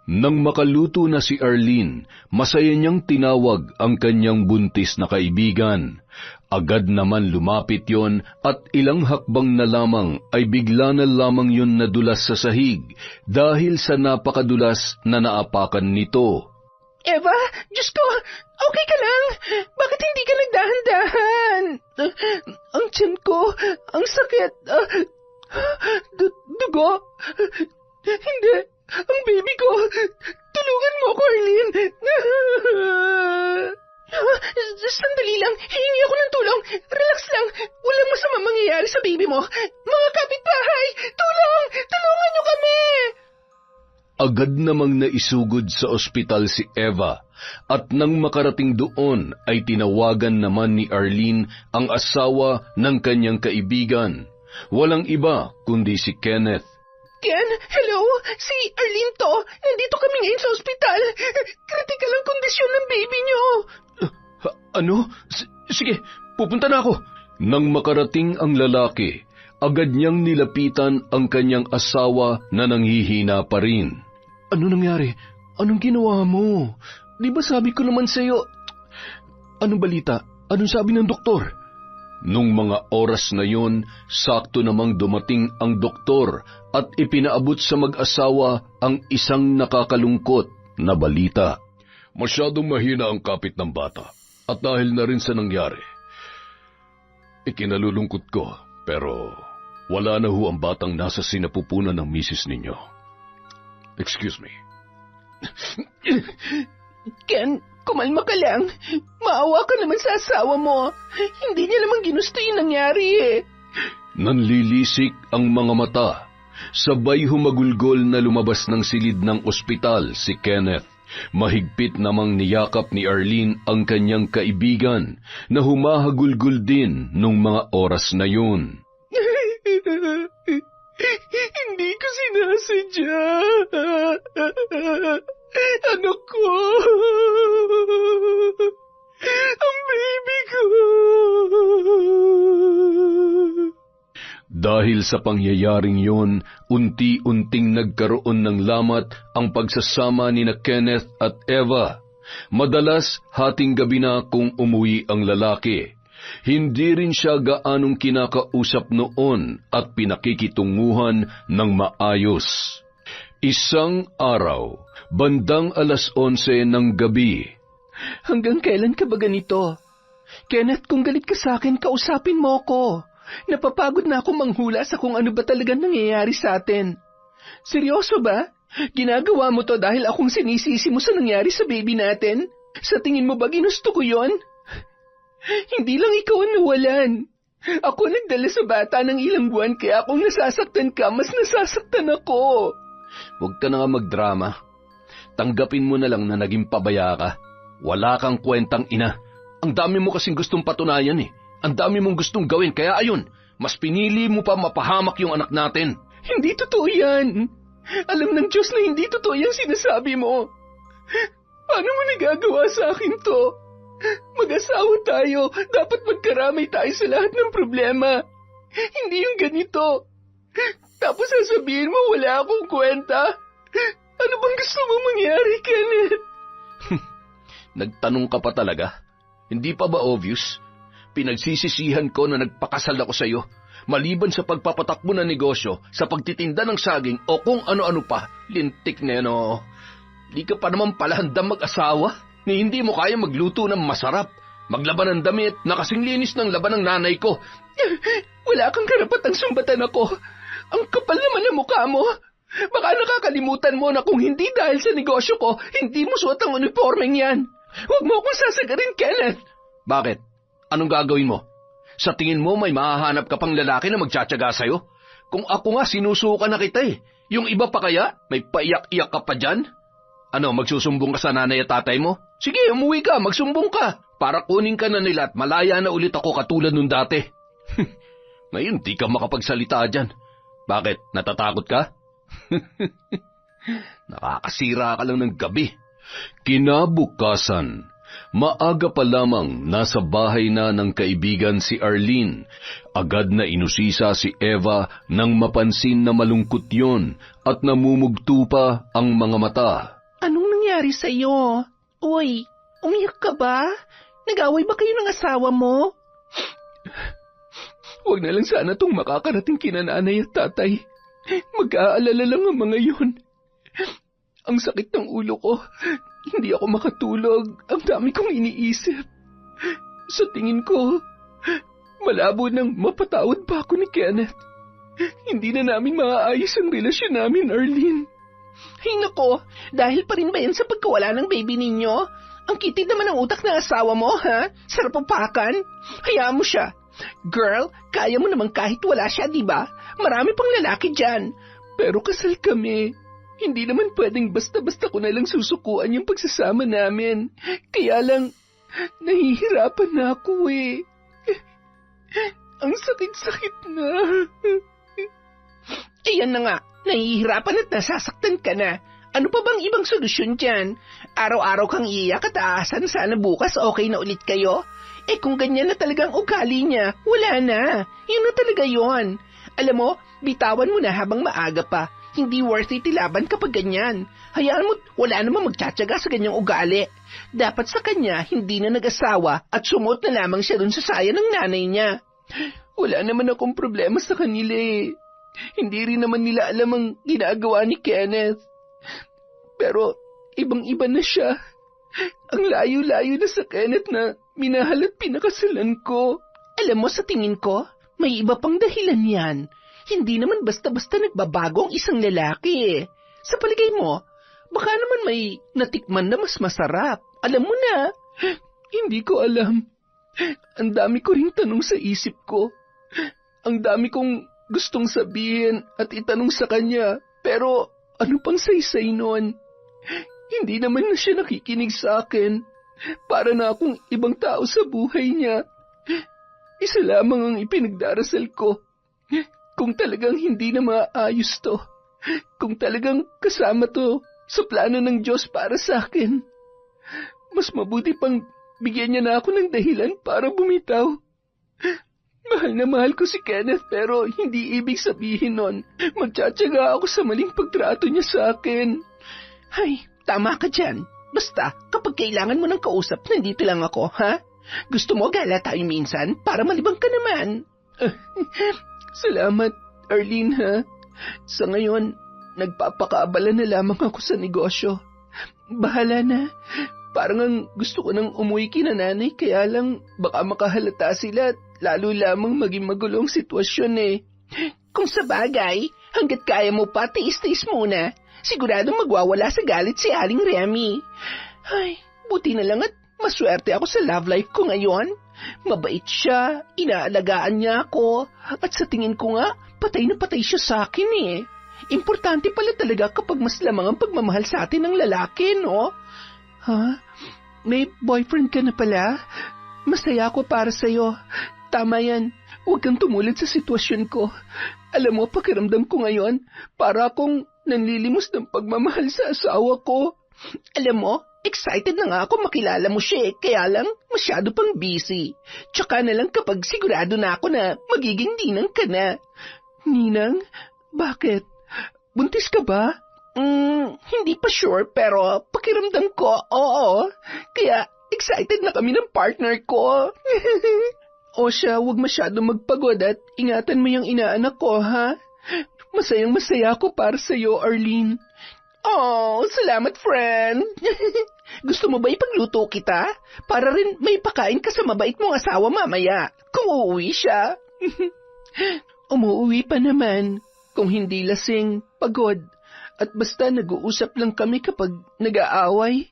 Nang makaluto na si Arlene, masaya niyang tinawag ang kanyang buntis na kaibigan. Agad naman lumapit yon at ilang hakbang na lamang ay bigla na lamang yon nadulas sa sahig dahil sa napakadulas na naapakan nito. Eva, Diyos ko, okay ka lang? Bakit hindi ka nagdahan-dahan? Ang tiyan ko, ang sakit. Dugo? Hindi, ang baby ko. Tulungan mo ko, Arlene. Sandali lang, hihingi ako ng tulong. Relax lang, walang masama mangyayari sa baby mo. Mga kapitbahay, tulong! Tulungan niyo kami! Agad namang naisugod sa ospital si Eva at nang makarating doon ay tinawagan naman ni Arlene ang asawa ng kanyang kaibigan. Walang iba kundi si Kenneth. Ken, hello? Si Arlene to. Nandito kami ngayon sa ospital. Kritikal ang kondisyon ng baby niyo. Ano? Sige, pupunta na ako. Nang makarating ang lalaki, agad niyang nilapitan ang kanyang asawa na nanghihina pa rin. Ano nangyari? Anong ginawa mo? Di ba sabi ko naman sa'yo? Anong balita? Anong sabi ng doktor? Nung mga oras na yon, sakto namang dumating ang doktor at ipinaabot sa mag-asawa ang isang nakakalungkot na balita. Masyadong mahina ang kapit ng bata at dahil na rin sa nangyari, ikinalulungkot ko pero wala na ho ang batang nasa sinapupunan ng misis ninyo. Excuse me. Ken, kumalma ka lang. Maawa ka naman sa asawa mo. Hindi niya naman ginusto yung nangyari eh. Nanlilisik ang mga mata. Sabay humagulgol na lumabas ng silid ng ospital si Kenneth. Mahigpit namang niyakap ni Arlene ang kanyang kaibigan na humahagulgol din nung mga oras na yun. Hindi ko sinasadya. Anak ko. Ang baby ko. Dahil sa pangyayaring yon, unti-unting nagkaroon ng lamat ang pagsasama ni na Kenneth at Eva. Madalas hating gabi na kung umuwi ang lalaki. Hindi rin siya gaanong kinakausap noon at pinakikitunguhan ng maayos. Isang araw, bandang 11:00 ng gabi. Hanggang kailan ka ba ganito? Kenneth, kung galit ka sa akin, kausapin mo ko. Napapagod na ako manghula sa kung ano ba talagang nangyayari sa atin. Seryoso ba? Ginagawa mo to dahil akong sinisisi mo sa nangyari sa baby natin? Sa tingin mo ba ginusto ko yon? Hindi lang ikaw ang nawalan. Ako nagdala sa bata ng ilang buwan kaya kung nasasaktan ka, mas nasasaktan ako. Huwag ka na nga magdrama. Tanggapin mo na lang na naging pabaya ka. Wala kang kwentang ina. Ang dami mo kasing gustong patunayan eh. Ang dami mong gustong gawin, kaya ayun, mas pinili mo pa mapahamak yung anak natin. Hindi totoo yan. Alam ng Diyos na hindi totoo yung sinasabi mo. Paano mo nagagawa sa akin to? Mag-asawa tayo, dapat magkaramay tayo sa lahat ng problema. Hindi yung ganito. Tapos sasabihin mo wala akong kwenta. Ano bang gusto mo mangyari, Kenneth? Nagtanong ka pa talaga? Hindi pa ba obvious? Pinagsisisihan ko na nagpakasal ako sa iyo. Maliban sa pagpapatakbo ng negosyo, sa pagtitinda ng saging o kung ano-ano pa, lintik na yan o. Di ka pa naman pala handang mag-asawa ni hindi mo kaya magluto ng masarap, maglaban ng damit na kasing linis ng laban ng nanay ko. Wala kang karapatang sumbatan ako. Ang kapal naman ng mukha mo. Baka nakakalimutan mo na kung hindi dahil sa negosyo ko, hindi mo suot ang uniformeng yan. Huwag mo akong sasagarin, Kenneth. Bakit? Anong gagawin mo? Sa tingin mo may mahahanap ka pang lalaki na magtsatsaga sa'yo? Kung ako nga sinusuka na kita eh. Yung iba pa kaya? May paiyak-iyak ka pa dyan? Ano, magsusumbong ka sa nanay at tatay mo? Sige, umuwi ka, magsumbong ka. Para kunin ka na nila at malaya na ulit ako katulad nung dati. Ngayon, di ka makapagsalita dyan. Bakit? Natatakot ka? Nakakasira ka lang ng gabi. Kinabukasan, maaga pa lamang nasa bahay na ng kaibigan si Arlene. Agad na inusisa si Eva nang mapansin na malungkot yon at namumugto pa ang mga mata. Anong nangyari sa'yo? Uy, umiyak ka ba? Nag-away ba kayo ng asawa mo? Huwag na lang sana itong makakarating kina nanay at tatay. Mag-aalala lang ang mga yun. Ang sakit ng ulo ko. Hindi ako makatulog. Ang dami kong iniisip. Sa tingin ko, malabo nang mapatawad pa ako ni Kenneth. Hindi na namin maaayos ang relasyon namin, Arlene. Ay nako, dahil pa rin ba yan sa pagkawala ng baby ninyo? Ang kitid naman ang utak ng asawa mo, ha? Sarap papakan. Hayaan mo siya. Girl, kaya mo naman kahit wala siya, di ba? Marami pang lalaki dyan. Pero kasal kami. Hindi naman pwedeng basta-basta ko na lang susukuan yung pagsasama namin. Kaya lang, nahihirapan na ako eh. Ang sakit-sakit na. Ayan na nga, nahihirapan at nasasaktan ka na. Ano pa bang ibang solusyon dyan? Araw-araw kang iiyak at aasan sana bukas okay na ulit kayo? Eh kung ganyan na talagang ugali niya, wala na. Yun na talaga yon. Alam mo, bitawan mo na habang maaga pa. Hindi worth it ilaban kapag ganyan. Hayaan mo, wala namang magtsatsaga sa ganyang ugali. Dapat sa kanya, hindi na nag-asawa at sumuot na lamang siya dun sa saya ng nanay niya. Wala naman akong problema sa kanila eh. Hindi rin naman nila alam ang ginagawa ni Kenneth. Pero ibang-iba na siya. Ang layo-layo na sa Kenneth na minahal at pinakasalan ko. Alam mo, sa tingin ko, may iba pang dahilan yan. Hindi naman basta-basta nagbabago ang isang lalaki eh. Sa paligay mo, baka naman may natikman na mas masarap. Alam mo na. Hindi ko alam. Ang dami ko ring tanong sa isip ko. Ang dami kong gustong sabihin at itanong sa kanya. Pero ano pang saysay nun? Hindi naman na siya nakikinig sa akin. Para na akong ibang tao sa buhay niya. Isa lamang ang ipinagdarasal ko. Kung talagang hindi na maayos to, kung talagang kasama to sa plano ng Diyos para sa akin, mas mabuti pang bigyan niya na ako ng dahilan para bumitaw. Mahal na mahal ko si Kenneth pero hindi ibig sabihin nun magtsatsaga ako sa maling pagtrato niya sa akin. Ay, tama ka dyan. Basta, kapag kailangan mo ng kausap, nandito lang ako, ha? Gusto mo gala tayo minsan para malibang ka naman? Salamat, Arlene, ha? Sa ngayon, nagpapakaabala na lamang ako sa negosyo. Bahala na. Parang ang gusto ko nang umuwi kina nanay, kaya lang baka makahalata sila at lalo lamang maging magulong sitwasyon eh. Kung sa bagay, hanggat kaya mo pa, tiis-tiis muna. Siguradong magwawala sa galit si Aling Remy. Ay, buti na lang at maswerte ako sa love life ko ngayon. Mabait siya, inaalagaan niya ako, at sa tingin ko nga, patay na patay siya sa akin eh. Importante pala talaga kapag mas lamang ang pagmamahal sa atin ng lalaki, no? Ha? May boyfriend ka na pala? Masaya ako para sa'yo. Tama yan. Huwag kang tumulad sa sitwasyon ko. Alam mo, pakiramdam ko ngayon, para akong nanlilimos ng pagmamahal sa asawa ko. Alam mo, excited na nga ako makilala mo siya kaya lang masyado pang busy. Tsaka na lang kapag sigurado na ako na magiging ninang ka na. Ninang? Bakit? Buntis ka ba? Hindi pa sure pero pakiramdam ko, oo. Kaya excited na kami ng partner ko. O siya, huwag masyado magpagod at ingatan mo yung inaanak ko, ha? Masayang masaya ako para sa'yo, Arlene. Oh, salamat, friend. Gusto mo ba ipagluto kita? Para rin may pakain ka sa mabait mong asawa mamaya, kung uuwi siya. Umuuwi pa naman, kung hindi lasing, pagod. At basta nag-uusap lang kami kapag nag-aaway.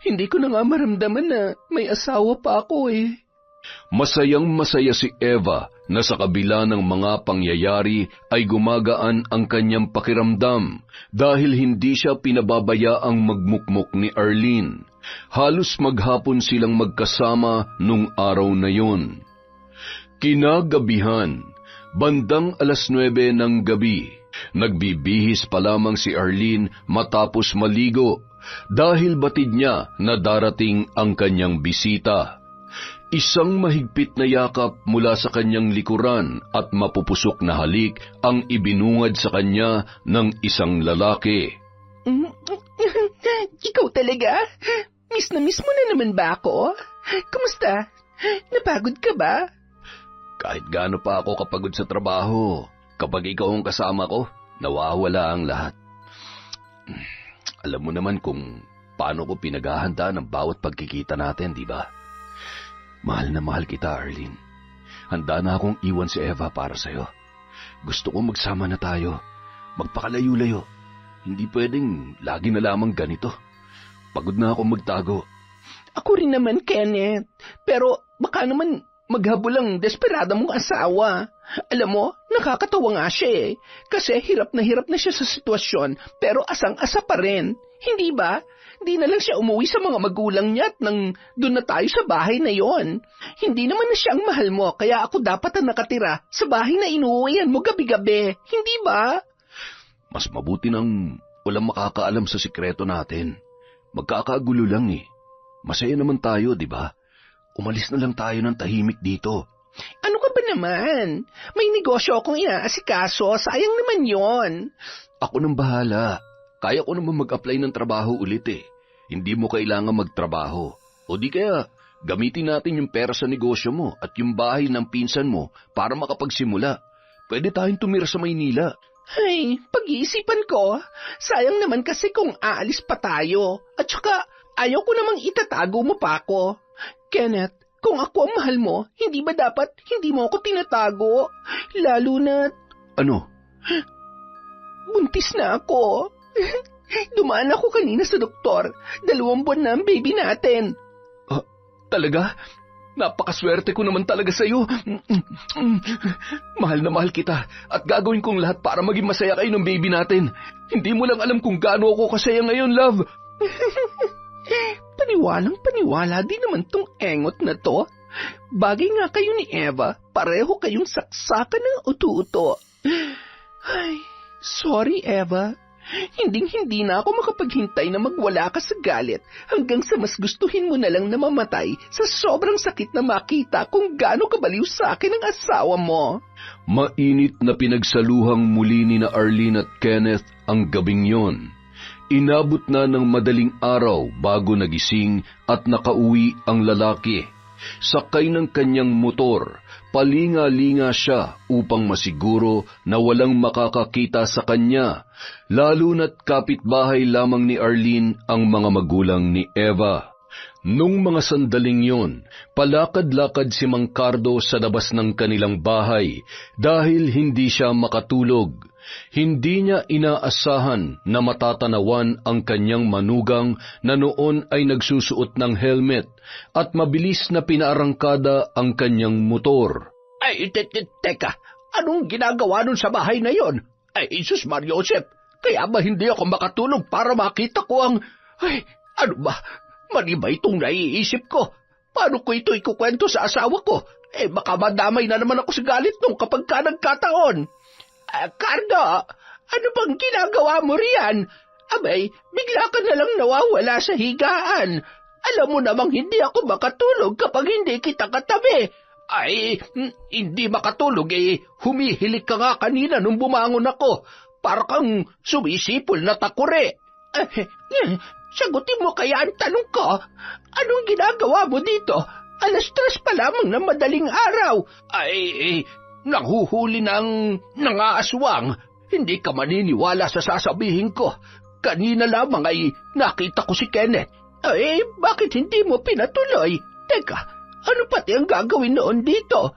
Hindi ko na nga maramdaman na may asawa pa ako eh. Masayang masaya si Eva na sa kabila ng mga pangyayari ay gumagaan ang kanyang pakiramdam dahil hindi siya pinababayaang magmukmok ni Arlene. Halos maghapon silang magkasama nung araw na yun. Kinagabihan, bandang 9:00 ng gabi, nagbibihis pa lamang si Arlene matapos maligo dahil batid niya na darating ang kanyang bisita. Isang mahigpit na yakap mula sa kanyang likuran at mapupusok na halik ang ibinungad sa kanya ng isang lalaki. Ikaw talaga? Miss na miss mo na naman ba ako? Kumusta? Napagod ka ba? Kahit gaano pa ako kapagod sa trabaho, kapag ikaw ang kasama ko, nawawala ang lahat. Alam mo naman kung paano ko pinaghahanda ng bawat pagkikita natin, di ba? Mahal na mahal kita, Arlene. Handa na akong iwan si Eva para sa'yo. Gusto ko magsama na tayo. Magpakalayo-layo. Hindi pwedeng lagi na lamang ganito. Pagod na akong magtago. Ako rin naman, Kenneth. Pero baka naman maghabol ang desperada mong asawa. Alam mo, nakakatawa nga siya eh. Kasi hirap na siya sa sitwasyon, pero asang-asa pa rin. Hindi ba? Di na lang siya umuwi sa mga magulang niya at nang doon na tayo sa bahay na yon. Hindi naman na siya ang mahal mo, kaya ako dapat ang nakatira sa bahay na inuuwian mo gabi-gabi. Hindi ba? Mas mabuti nang walang makakaalam sa sikreto natin. Magkakagulo lang eh. Masaya naman tayo, di ba? Umalis na lang tayo ng tahimik dito. Ano ka ba naman? May negosyo akong inaasikaso, sayang naman yon. Ako nang bahala. Kaya ko naman mag-apply ng trabaho ulit eh. Hindi mo kailangan magtrabaho. O di kaya, gamitin natin yung pera sa negosyo mo at yung bahay ng pinsan mo para makapagsimula. Pwede tayong tumira sa Maynila. Ay, pag-iisipan ko. Sayang naman kasi kung aalis pa tayo. At saka, ayaw ko namang itatago mo pa ako. Kenneth, kung ako ang mahal mo, hindi ba dapat hindi mo ako tinatago? Lalo na... Ano? Buntis na ako. Dumaan ako kanina sa doktor. 2 buwan na ang baby natin. Talaga? Napakaswerte ko naman talaga sa'yo. Mahal na mahal kita at gagawin kong lahat para maging masaya kayo ng baby natin. Hindi mo lang alam kung gaano ako kasaya ngayon, love. Paniwalang-paniwala din naman tong engot na to. Bagay nga kayo ni Eva, pareho kayong saksakan ng utu-uto. Ay, sorry Eva. Hinding-hindi na ako makapaghintay na magwala ka sa galit hanggang sa mas gustuhin mo na lang na mamatay sa sobrang sakit na makita kung gaano kabaliw sa akin ang asawa mo. Mainit na pinagsaluhang muli ni na Arlene at Kenneth ang gabing yon. Inabot na ng madaling araw bago nagising at nakauwi ang lalaki. Sakay ng kanyang motor, palinga-linga siya upang masiguro na walang makakakita sa kanya, lalo na't kapitbahay lamang ni Arlene ang mga magulang ni Eva. Nung mga sandaling yon, palakad-lakad si Mang Cardo sa labas ng kanilang bahay dahil hindi siya makatulog. Hindi niya inaasahan na matatanawan ang kanyang manugang na noon ay nagsusuot ng helmet at mabilis na pinaarangkada ang kanyang motor. Ay, teka, anong ginagawa nun sa bahay na yon? Ay, Jesus Mario Joseph, kaya ba hindi ako makatulog para makita ko ang... Ay, ano ba? Mali ba itong naiisip ko? Paano ko ito ikukwento sa asawa ko? Baka madamay na naman ako sa galit nung kapag ka nagkataon. Cardo, ano bang ginagawa mo riyan? Abay, bigla ka na lang nawawala sa higaan. Alam mo namang hindi ako makatulog kapag hindi kita katabi. Ay, hindi makatulog humihilik ka nga kanina nung bumangon ako. Para kang sumisipol na takure. Sagutin mo kaya ang tanong ko, anong ginagawa mo dito? 3:00 pa lamang ng madaling araw. Ay, nahuhuli ng nangaaswang. Hindi ka maniniwala sa sasabihin ko. Kanina lamang ay nakita ko si Kenneth. Bakit hindi mo pinatuloy? Teka, ano pati ang gagawin noon dito?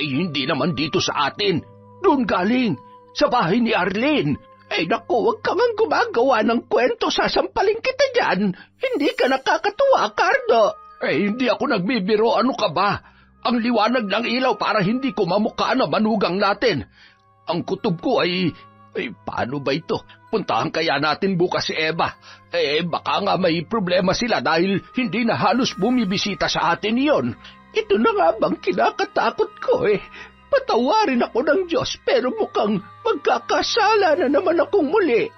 Hindi naman dito sa atin. Doon galing, sa bahay ni Arlene. Naku, huwag ka mang gumagawa ng kwento, sasampalin kita dyan. Hindi ka nakakatuwa, Cardo. Hindi ako nagbibiro, ano ka ba? Ang liwanag ng ilaw para hindi ko mamukha na manugang natin. Ang kutob ko ay paano ba ito? Puntahan kaya natin bukas si Eva. Baka nga may problema sila dahil hindi na halos bumibisita sa atin iyon. Ito na nga bang kinakatakot ko Patawarin ako ng Diyos pero mukhang magkakasala na naman akong muli.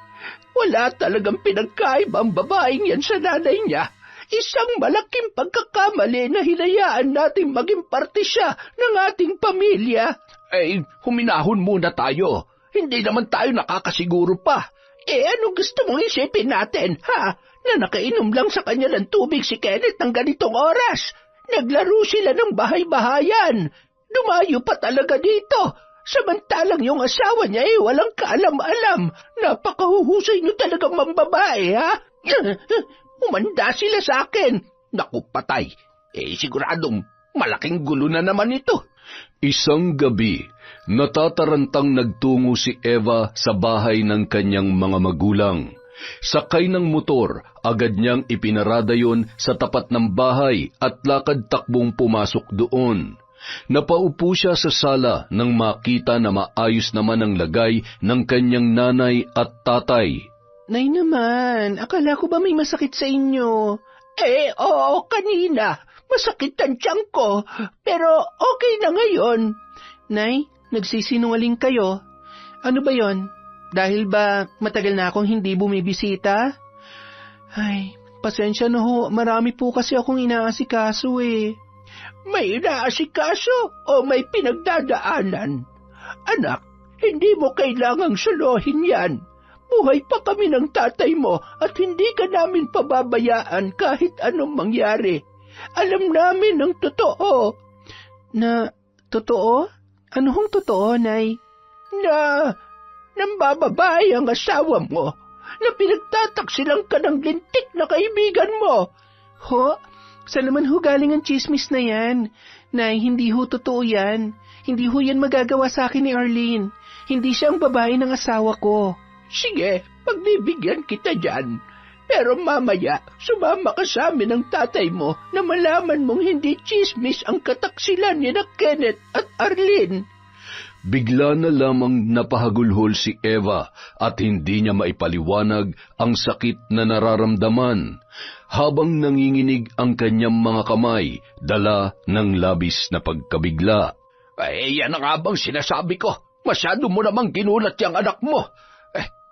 Wala talagang pinagkaiba ang babaeng yan sa nanay niya. Isang malaking pagkakamali na hinayaan nating maging parte siya ng ating pamilya. Huminahon muna tayo. Hindi naman tayo nakakasiguro pa. Ano gusto mong isipin natin, ha? Na nakainom lang sa kanya ng tubig si Kenneth ng ganitong oras. Naglaro sila ng bahay-bahayan. Dumayo pa talaga dito. Samantalang yung asawa niya walang kaalam-alam. Napakahuhusay niyo talagang mambabae, ha? Umanda sila sa akin. Naku, patay. Siguradong malaking gulo na naman ito. Isang gabi, natatarantang nagtungo si Eva sa bahay ng kanyang mga magulang. Sakay ng motor, agad niyang ipinarada yon sa tapat ng bahay at lakad-takbong pumasok doon. Napaupo siya sa sala nang makita na maayos naman ang lagay ng kanyang nanay at tatay. Nay naman, akala ko ba may masakit sa inyo? Oo, kanina. Masakit ang tiyan ko, pero okay na ngayon. Nay, nagsisinungaling kayo. Ano ba yon? Dahil ba matagal na akong hindi bumibisita? Ay, pasensya na ho, marami po kasi akong inaasikaso May inaasikaso o may pinagdadaanan? Anak, hindi mo kailangang suluhin yan. Buhay pa kami ng tatay mo at hindi ka namin pababayaan kahit anong mangyari. Alam namin ang totoo. Na totoo? Ano hong totoo, Nay? Na nambababae ang asawa mo, na pinagtataksilang ka ng lintik na kaibigan mo. Ho? Saan naman ho galing ang chismis na yan? Nay, hindi ho totoo yan. Hindi ho yan magagawa sa akin ni Arlene. Hindi siya ang babae ng asawa ko. Sige, pagbibigyan kita dyan. Pero mamaya, sumama ka sa amin ng tatay mo na malaman mong hindi chismis ang kataksilan ni na Kenneth at Arlene. Bigla na lamang napahagulhol si Eva at hindi niya maipaliwanag ang sakit na nararamdaman habang nanginginig ang kanyang mga kamay dala ng labis na pagkabigla. Yan ang abang sinasabi ko. Masyado mo namang ginulat yung anak mo.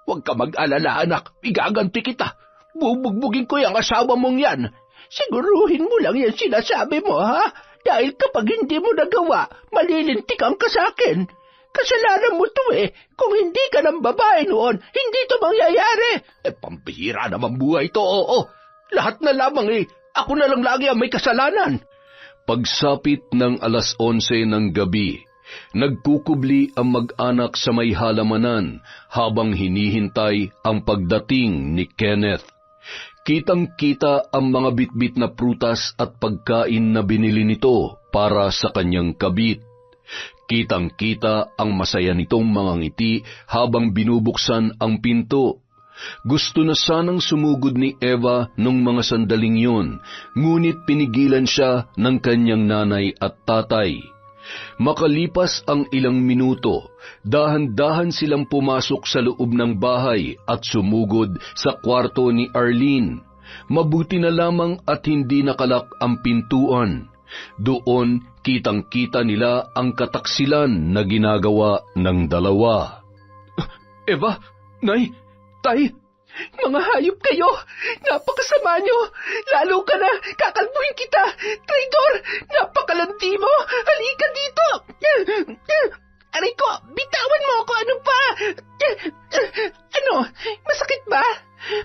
Huwag ka mag-alala, anak. Igaganti kita. Bubugbugin ko yung asawa mong yan. Siguruhin mo lang yan sinasabi mo, ha? Dahil kapag hindi mo nagawa, malilintikan ka sa akin. Kasalanan mo to Kung hindi ka ng babae noon, hindi to mangyayari. Pambihira naman buhay to, oo. Lahat na lamang ako na lang lagi ang may kasalanan. Pagsapit ng 11:00 ng gabi, nagkukubli ang mag-anak sa may halamanan habang hinihintay ang pagdating ni Kenneth. Kitang-kita ang mga bitbit na prutas at pagkain na binili nito para sa kanyang kabit. Kitang-kita ang masaya nitong mga ngiti habang binubuksan ang pinto. Gusto na sanang sumugod ni Eva nung mga sandaling yun, ngunit pinigilan siya ng kanyang nanay at tatay. Makalipas ang ilang minuto, dahan-dahan silang pumasok sa loob ng bahay at sumugod sa kwarto ni Arlene. Mabuti na lamang at hindi nakalak ang pintuan. Doon kitang-kita nila ang kataksilan na ginagawa ng dalawa. Eva, Nay, Tay, Mga hayop kayo! Napakasama nyo! Lalo ka na! Kakalbuhin kita! Traidor! Napakalandi mo! Halika dito! Aray ko! Bitawan mo ako! Ano pa? Ano? Masakit ba?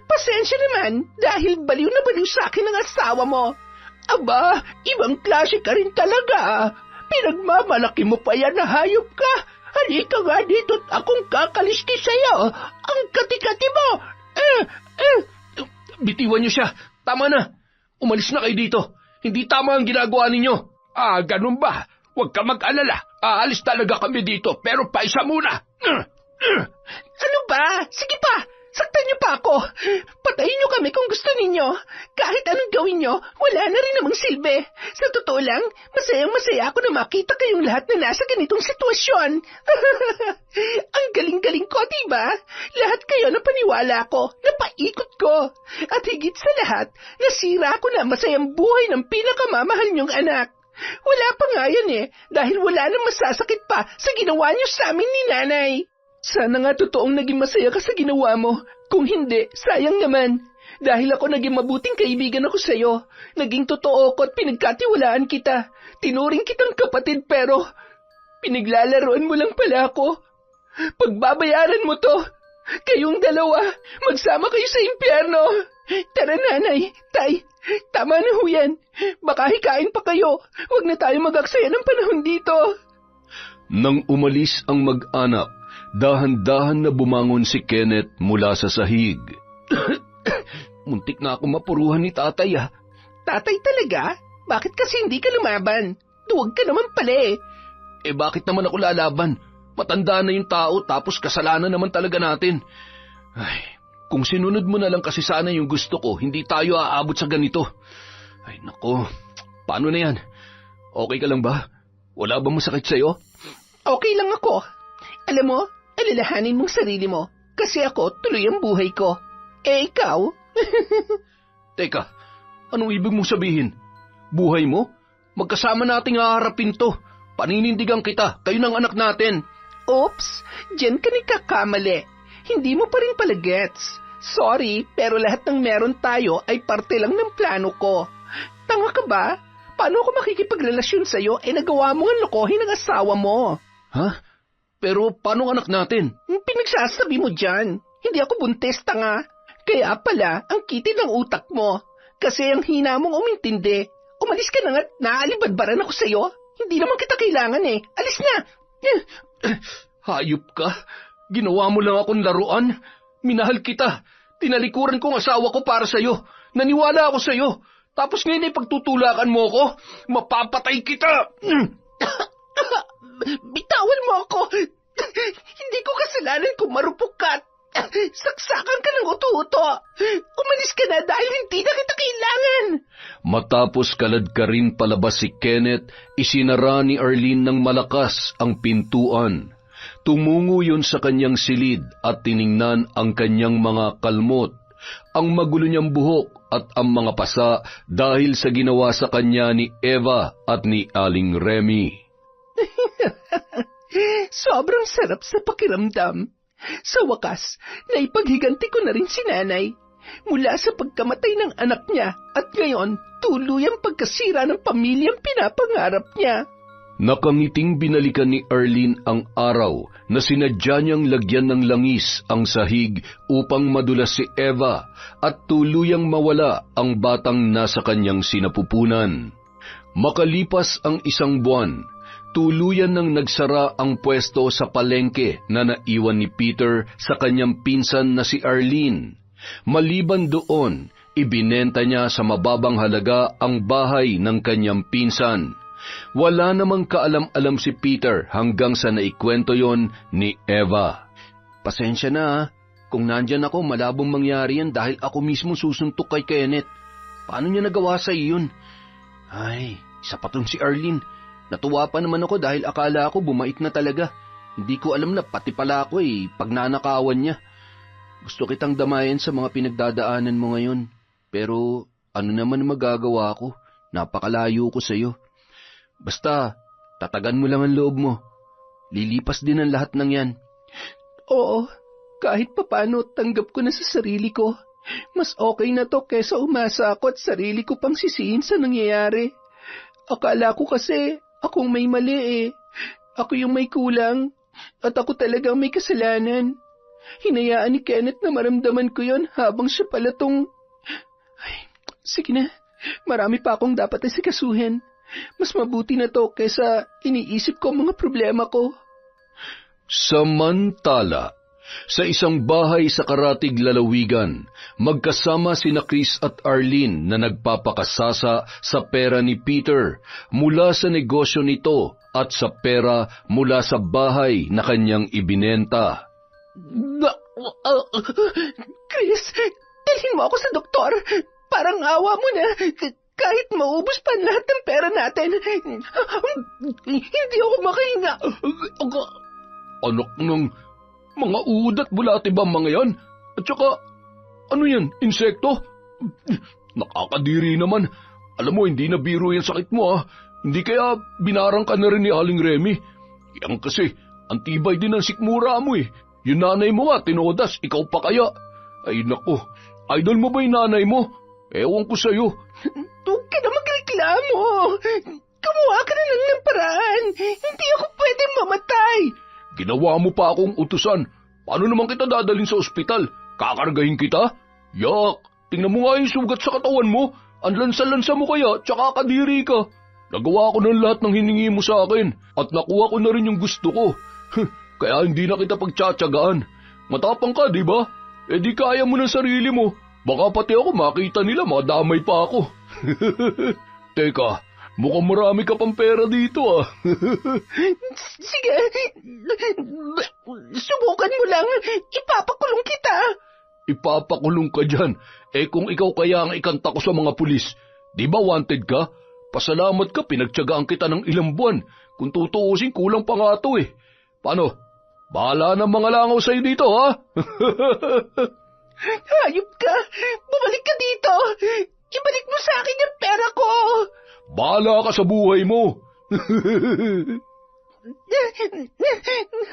Pasensya naman dahil baliw na baliw sa akin ang asawa mo. Aba, ibang klase ka rin talaga. Pinagmamalaki mo pa yan na hayop ka. Halika nga dito at akong kakaliski sa'yo. Ang kati-kati mo! Bitiwan niyo siya. Tama na. Umalis na kayo dito. Hindi tama ang ginagawa ninyo. Ganun ba? Huwag ka mag-alala. Aalis talaga kami dito, pero paisa muna. Ano ba? Sige pa! Saktan niyo pa ako! Patayin niyo kami kung gusto ninyo. Kahit anong gawin niyo, wala na rin namang silbi. Sa totoo lang, masayang-masaya ako na makita kayong lahat na nasa ganitong sitwasyon. Ang galing-galing ko, diba? Lahat kayo napaniwala ko, napaikot ko. At higit sa lahat, nasira ko na masayang buhay ng pinakamamahal niyong anak. Wala pa nga yan dahil wala nang masasakit pa sa ginawa niyo sa amin ni Nanay. Sana nga totoong naging masaya ka sa ginawa mo. Kung hindi, sayang naman. Dahil ako naging mabuting kaibigan ako sa'yo. Naging totoo ko at pinagkatiwalaan kita. Tinuring kitang kapatid pero pinaglalaroan mo lang pala ako. Pagbabayaran mo to. Kayong dalawa, magsama kayo sa impyerno. Tara Nanay, Tay, tama na ho yan. Baka hikain pa kayo. Huwag na tayo mag-aksaya ng panahon dito. Nang umalis ang mag-anak, dahan-dahan na bumangon si Kenneth mula sa sahig. Muntik na ako mapuruhan ni tatay Tatay talaga? Bakit kasi hindi ka lumaban? Duwag ka naman pala bakit naman ako lalaban? Matanda na yung tao tapos kasalanan naman talaga natin. Ay, kung sinunod mo na lang kasi sana yung gusto ko, hindi tayo aabot sa ganito. Ay nako, paano na yan? Okay ka lang ba? Wala ba masakit sa'yo? Okay lang ako. Alam mo, alalahanin mong sarili mo. Kasi ako, tuloy ang buhay ko. Ikaw? Teka, anong ibig mong sabihin? Buhay mo? Magkasama nating haharapin to. Paninindigan kita, kayo ng anak natin. Oops, dyan ka nagkakamali. Hindi mo pa rin pala gets. Sorry, pero lahat ng meron tayo ay parte lang ng plano ko. Tanga ka ba? Paano ako makikipagrelasyon sa'yo nagawa mo ang lokohin ng asawa mo? Ha? Pero paano anak natin? Pinagsasabi mo dyan. Hindi ako buntis, tanga. Kaya pala, ang kitid ng utak mo. Kasi ang hina mong umintindi. Umalis ka na nga't naalibadbaran ako sa'yo. Hindi naman kita kailangan Alis na! Hayop ka. Ginawa mo lang akong laruan. Minahal kita. Tinalikuran kong asawa ko para sa'yo. Naniwala ako sa'yo. Tapos ngayon ay pagtutulakan mo ako. Mapapatay kita! Bitawan mo ako! Hindi ko kasalanan kung marupok ka. Saksakan ka ng uto-uto. Umalis ka na dahil hindi na kita kailangan. Matapos kaladkarin palabas si Kenneth, isinara ni Arlene ng malakas ang pintuan. Tumungo yun sa kanyang silid at tiningnan ang kanyang mga kalmot, ang magulo niyang buhok at ang mga pasa dahil sa ginawa sa kanya ni Eva at ni Aling Remy. Sobrang sarap sa pakiramdam. Sa wakas, naipaghiganti ko na rin si Nanay. Mula sa pagkamatay ng anak niya at ngayon, tuluyang pagkasira ng pamilyang pinapangarap niya. Nakangiting binalikan ni Arlene ang araw na sinadya niyang lagyan ng langis ang sahig upang madulas si Eva at tuluyang mawala ang batang nasa kanyang sinapupunan. Makalipas ang isang buwan, tuluyan nang nagsara ang pwesto sa palengke na naiwan ni Peter sa kanyang pinsan na si Arlene. Maliban doon, ibinenta niya sa mababang halaga ang bahay ng kanyang pinsan. Wala namang kaalam-alam si Peter hanggang sa naikwento yon ni Eva. Pasensya na Kung nandyan ako, malabong mangyari yan dahil ako mismo susuntok kay Kenneth. Paano niya nagawa sa iyon? Ay, isa pa tong si Arlene. Natuwa pa naman ako dahil akala ko bumait na talaga. Hindi ko alam na pati pala ako pagnanakawan niya. Gusto kitang damayan sa mga pinagdadaanan mo ngayon. Pero ano naman magagawa ko? Napakalayo ko sa'yo. Basta, tatagan mo lang ang loob mo. Lilipas din ang lahat ng yan. Oo, kahit papano tanggap ko na sa sarili ko. Mas okay na to kesa umasa ako at sarili ko pang sisihin sa nangyayari. Akala ko kasi akong may mali. Ako yung may kulang at ako talagang may kasalanan. Hinayaan ni Kenneth na maramdaman ko yon habang siya pala tong... Ay, sige na, marami pa akong dapat asikasuhin. Mas mabuti na to kesa iniisip ko ang mga problema ko. Samantala, sa isang bahay sa Karatig Lalawigan, magkasama sina Chris at Arlene na nagpapakasasa sa pera ni Peter mula sa negosyo nito at sa pera mula sa bahay na kanyang ibinenta. Chris, dalhin mo ako sa doktor. Parang awa mo na. Kahit maubos pa lahat ng pera natin, hindi ako makahinga. Anak ng mga udat bulati ba mga yan? At saka, ano yan, insekto? Nakakadiri naman. Alam mo, hindi na biro yung sakit mo Hindi kaya binarang ka na rin ni Aling Remy. Yan kasi, antibay din ang sikmura mo Yung nanay mo nga, tinodas, ikaw pa kaya. Ay nako, idol mo ba yung nanay mo? Ewan ko sa'yo. Huwag ka na magreklamo. Kumuha ka na lang ng paraan. Hindi ako pwedeng mamatay. Ginawa mo pa akong utusan. Paano naman kita dadalhin sa ospital? Kakargahin kita? Yak, tingnan mo nga yung sugat sa katawan mo. Ang lansa-lansa mo kaya, tsaka kadiri ka. Nagawa ko ng lahat ng hiningi mo sa akin at nakuha ko na rin yung gusto ko. Kaya hindi na kita pagtsatsagaan. Matapang ka, di ba? Eh di kaya mo ng sarili mo. Baka pati ako makita nila, madamay pa ako. Teka, mukhang marami ka pang pera dito Sige, subukan mo lang. Ipapakulong kita. Ipapakulong ka dyan. Eh kung ikaw kaya ang ikanta ko sa mga pulis, di ba wanted ka? Pasalamat ka, pinagtyagaan kita ng ilang buwan. Kung tutuusin, kulang pa nga ito Paano? Bahala ng mga langaw sa'yo dito, Hayop ka! Bumalik ka dito! Ibalik mo sa akin yung pera ko! Bahala ka sa buhay mo!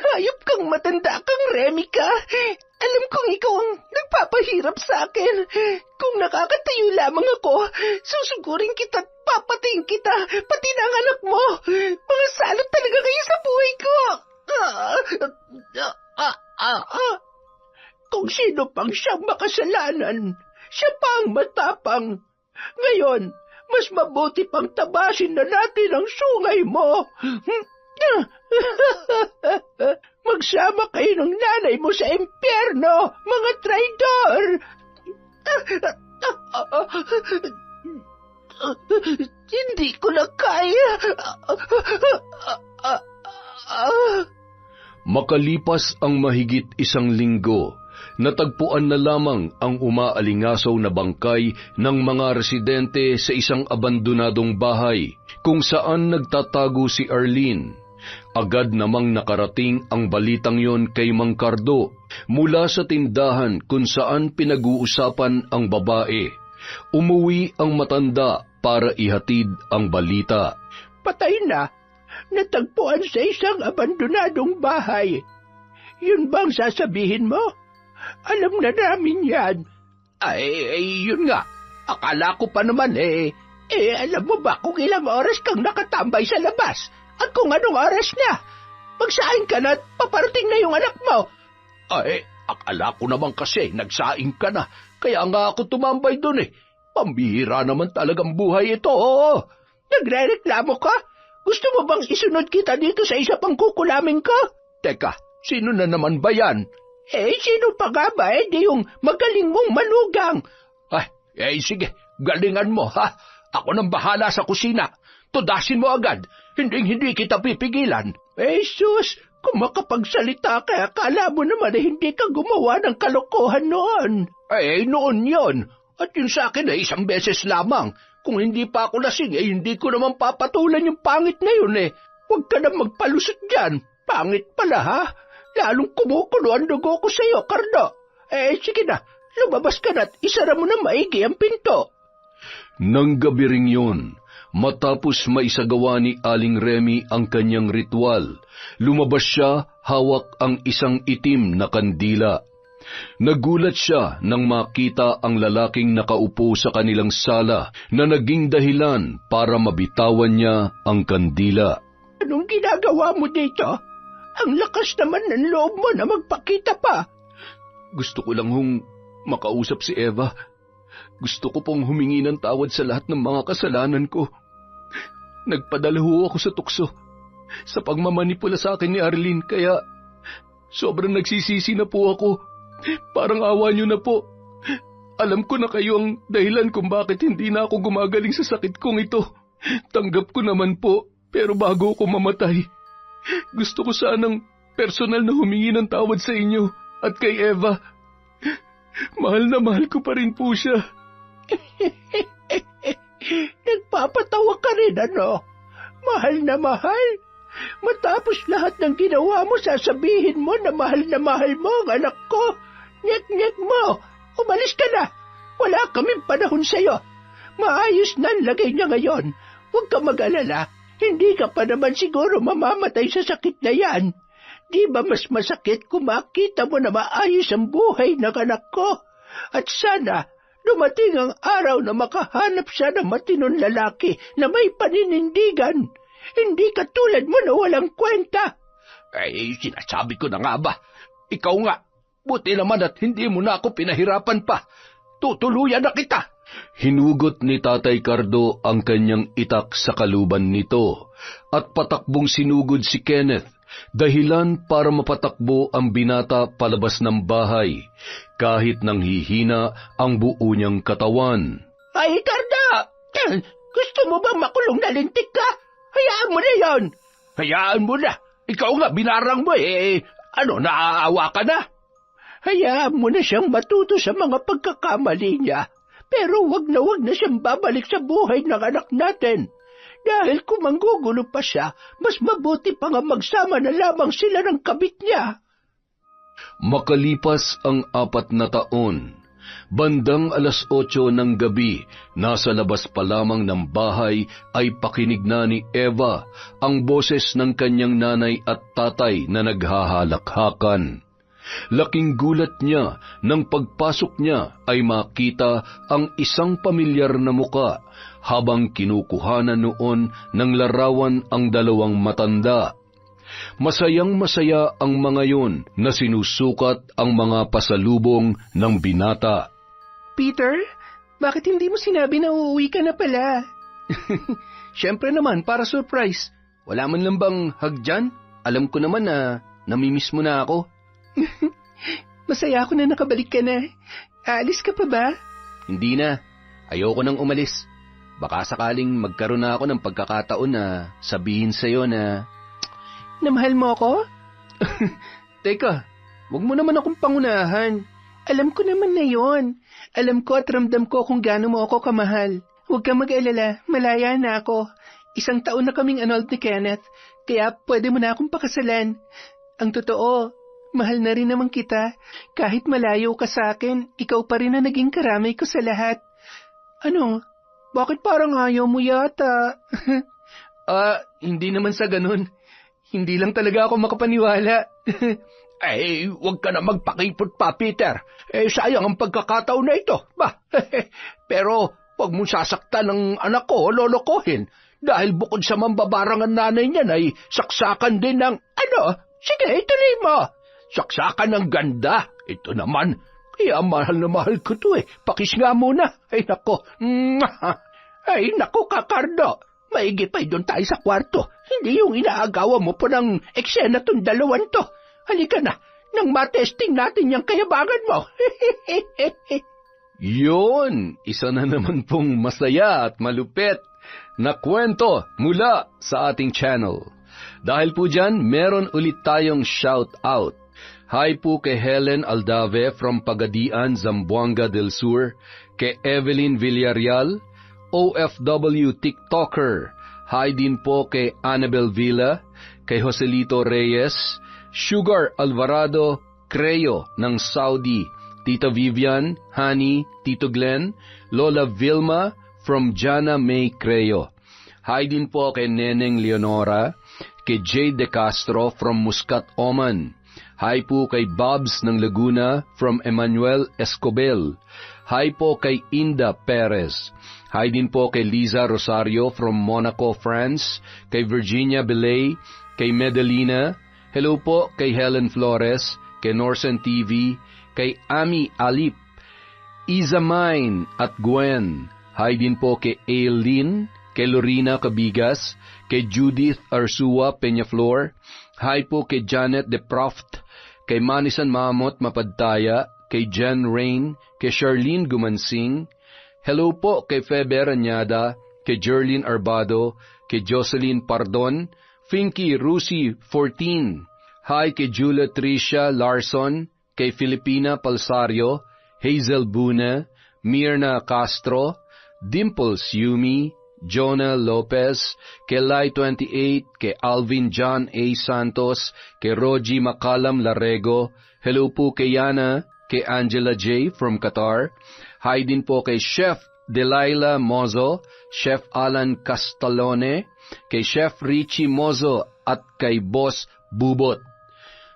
Hayop kang matanda kang Remy ka! Alam kong ikaw ang nagpapahirap sa akin. Kung nakakatayo lamang ako, susugurin kita at papatayin kita, pati na ang anak mo. Mga salot talaga kayo sa buhay ko! Kung sino pang siyang makasalanan, siya pa ang matapang. Ngayon, mas mabuti pang tabasin na natin ang sungay mo. Magsama kayo ng nanay mo sa impyerno, mga traidor! Hindi ko na kaya. Makalipas ang mahigit 1 linggo, natagpuan na lamang ang umaalingasaw na bangkay ng mga residente sa isang abandonadong bahay kung saan nagtatago si Arlene. Agad namang nakarating ang balitang yon kay Mang Cardo mula sa tindahan kung saan pinag-uusapan ang babae. Umuwi ang matanda para ihatid ang balita. Patay na. Natagpuan sa isang abandonadong bahay. Yun bang sasabihin mo? Alam na namin yan. Ay, yun nga. Akala ko pa naman alam mo ba kung ilang oras kang nakatambay sa labas? At kung anong oras na? Magsaing ka na at paparating na yung anak mo. Ay, akala ko naman kasi nagsaing ka na. Kaya nga ako tumambay dun Pambihira naman talagang buhay ito. Nagre-reklamo ka? Gusto mo bang isunod kita dito sa isa pang kukulaming ko? Teka, sino na naman ba yan? Sino pa nga ba? Di yung magaling mong manugang. Sige, galingan mo, ha? Ako nang bahala sa kusina. Tudasin mo agad. Hindi kita pipigilan. Sus, kung makapagsalita ka, akala mo naman hindi ka gumawa ng kalokohan noon. Noon yon. At yun sa akin 1 beses lamang. Kung hindi pa ako lasing, hindi ko naman papatulan yung pangit na yun eh. Huwag ka na magpalusot dyan. Pangit pala ha. Lalong kumukulo ang dugo ko sa'yo, Cardo. Sige na, lumabas ka na at isara mo na maigi ang pinto. Nang gabi ring yun, matapos maisagawa ni Aling Remy ang kanyang ritual, lumabas siya hawak ang isang itim na kandila. Nagulat siya nang makita ang lalaking nakaupo sa kanilang sala na naging dahilan para mabitawan niya ang kandila. Anong ginagawa mo dito? Ang lakas naman ng loob mo na magpakita pa. Gusto ko lang hong makausap si Eva. Gusto ko pong humingi ng tawad sa lahat ng mga kasalanan ko. Nagpadala ho ako sa tukso sa pagmamanipula sa akin ni Arlene, kaya sobrang nagsisisi na po ako. Parang awa niyo na po. Alam ko na kayo ang dahilan kung bakit hindi na ako gumagaling sa sakit kong ito. Tanggap ko naman po, pero bago ako mamatay, gusto ko sanang personal na humingi ng tawad sa inyo at kay Eva. Mahal na mahal ko pa rin po siya. Nagpapatawa ka rin, ano? Mahal na mahal? Matapos lahat ng ginawa mo, sasabihin mo na mahal mo ang anak ko. Nyek-nyek mo. Umalis ka na. Wala kaming panahon sa'yo. Maayos na ang lagay niya ngayon. Huwag ka mag-alala. Hindi ka pa naman siguro mamamatay sa sakit na yan. Di ba mas masakit kung makita mo na maayos ang buhay ng anak ko? At sana dumating ang araw na makahanap siya ng matinong lalaki na may paninindigan. Hindi katulad mo na walang kwenta. Sinasabi ko na nga ba? Ikaw nga, buti naman at hindi mo na ako pinahirapan pa. Tutuluyan na kita. Hinugot ni Tatay Cardo ang kanyang itak sa kaluban nito at patakbong sinugod si Kenneth, dahilan para mapatakbo ang binata palabas ng bahay, kahit nang hihina ang buo niyang katawan. Ay, Cardo! Gusto mo bang makulong na lintik ka? Hayaan mo na yon. Hayaan mo na. Ikaw nga, binarang mo naaawa ka na? Hayaan mo na siyang matuto sa mga pagkakamali niya. Pero wag na siyang babalik sa buhay ng anak natin. Dahil kung manggugulo pa siya, mas mabuti pa nga magsama na lamang sila ng kabit niya. Makalipas ang 4 na taon, bandang 8:00 ng gabi, nasa labas pa lamang ng bahay ay pakinig na ni Eva ang boses ng kanyang nanay at tatay na naghahalakhakan. Laking gulat niya nang pagpasok niya ay makita ang isang pamilyar na muka habang kinukuhanan noon ng larawan ang 2 matanda. Masayang-masaya ang mga yon na sinusukat ang mga pasalubong ng binata. Peter, bakit hindi mo sinabi na uuwi ka na pala? Siyempre naman, para surprise. Wala man lang bang hug dyan? Alam ko naman na namimiss mo na ako. Masaya ako na nakabalik ka na. Aalis ka pa ba? Hindi na. Ayoko nang umalis. Baka sakaling magkaroon na ako ng pagkakataon na sabihin sa'yo na mahal mo ako? Teka, wag mo naman akong pangunahan. Alam ko naman na yon. Alam ko at ramdam ko kung gaano mo ako kamahal. Huwag kang mag-alala, malaya na ako. 1 taon na kaming annulled ni Kenneth, kaya pwede mo na akong pakasalan. Ang totoo, mahal na rin naman kita. Kahit malayo ka sa akin, ikaw pa rin ang naging karamay ko sa lahat. Ano? Bakit parang ayaw mo yata? Hindi naman sa ganun. Hindi lang talaga ako makapaniwala. Huwag ka na magpakipot pa, Peter. Sayang ang pagkakataon na ito. Pero huwag mong sasaktan ng anak ko o lolokohin. Dahil bukod sa mambabarang ang nanay niyan ay saksakan din ng Sige, ituloy mo. Saksakan ng ganda. Ito naman, kaya mahal na mahal ko to Pakis nga muna. Ay, nako. Kakardo. Maigi pa doon tayo sa kwarto. Hindi yung inaagawa mo po ng eksena tong 2 to. Halika na, nang matesting natin yung kayabangan mo. Yon, isa na naman pong masaya at malupit na kwento mula sa ating channel. Dahil po dyan, meron ulit tayong shout out. Hi po kay Helen Aldave from Pagadian, Zamboanga del Sur, kay Evelyn Villarreal, OFW TikToker. Hi din po kay Annabel Villa, kay Joselito Reyes, Sugar Alvarado Creo ng Saudi, Tita Vivian, Honey, Tito Glenn, Lola Vilma from Jana May Creo. Hi din po kay Neneng Leonora, kay Jade De Castro from Muscat, Oman. Hi po kay Bobs ng Laguna from Emmanuel Escobel. Hi po kay Inda Perez. Hi din po kay Liza Rosario from Monaco, France. Kay Virginia Belay, kay Medellina. Hello po kay Helen Flores, kay Norsen TV, kay Ami Alip, Izamine at Gwen. Hi din po kay Aileen, kay Lorena Cabigas, kay Judith Arsua Peñaflor. Hi po kay Janet De Proft, kay Manisan Mamot Mapadtaya, kay Jen Rain, kay Charlene Gumansing. Hello po kay Feber Anyada, kay Jerlyn Arbado, kay Jocelyn Pardon, Finky Rusi 14. Hi kay Julia Tricia Larson, kay Filipina Palsario, Hazel Buna, Mirna Castro, Dimples Yumi, Jonah Lopez, kay Lai 28, kay Alvin John A. Santos, kay Rogie Macalam Larego. Hello po kay Yana, kay Angela J. from Qatar. Hi din po kay Chef Delilah Mozo, Chef Alan Castalone, kay Chef Richie Mozo at kay Boss Bubot.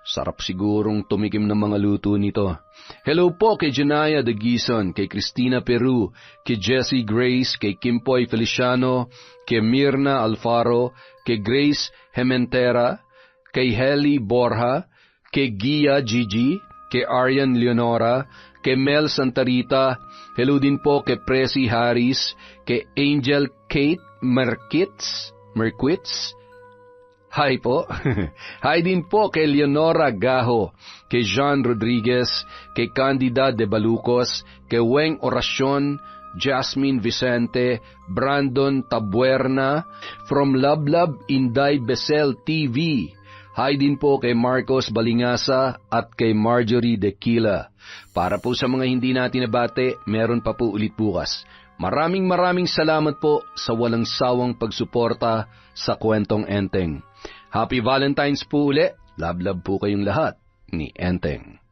Sarap sigurong tumikim ng mga luto nito. Hello po kay Janaya de Gison, kay Cristina Peru, kay Jessie Grace, kay Kimpoy Feliciano, kay Mirna Alfaro, kay Grace Hementera, kay Heli Borja, kay Gia Gigi, kay Arian Leonora, kay Mel Santarita. Hello din po kay Presi Harris, kay Angel Kate Merquitz. Hi po. Hi din po kay Leonora Gaho, kay Jean Rodriguez, kay Candida de Balucos, kay Weng Oracion, Jasmine Vicente, Brandon Tabuerna, from Lablab Inday Besel TV. Hi din po kay Marcos Balingasa at kay Marjorie Dequila. Para po sa mga hindi natin nabate, meron pa po ulit bukas. Maraming salamat po sa walang sawang pagsuporta sa Kwentong Enteng. Happy Valentine's po uli. Love po kayong lahat ni Enteng.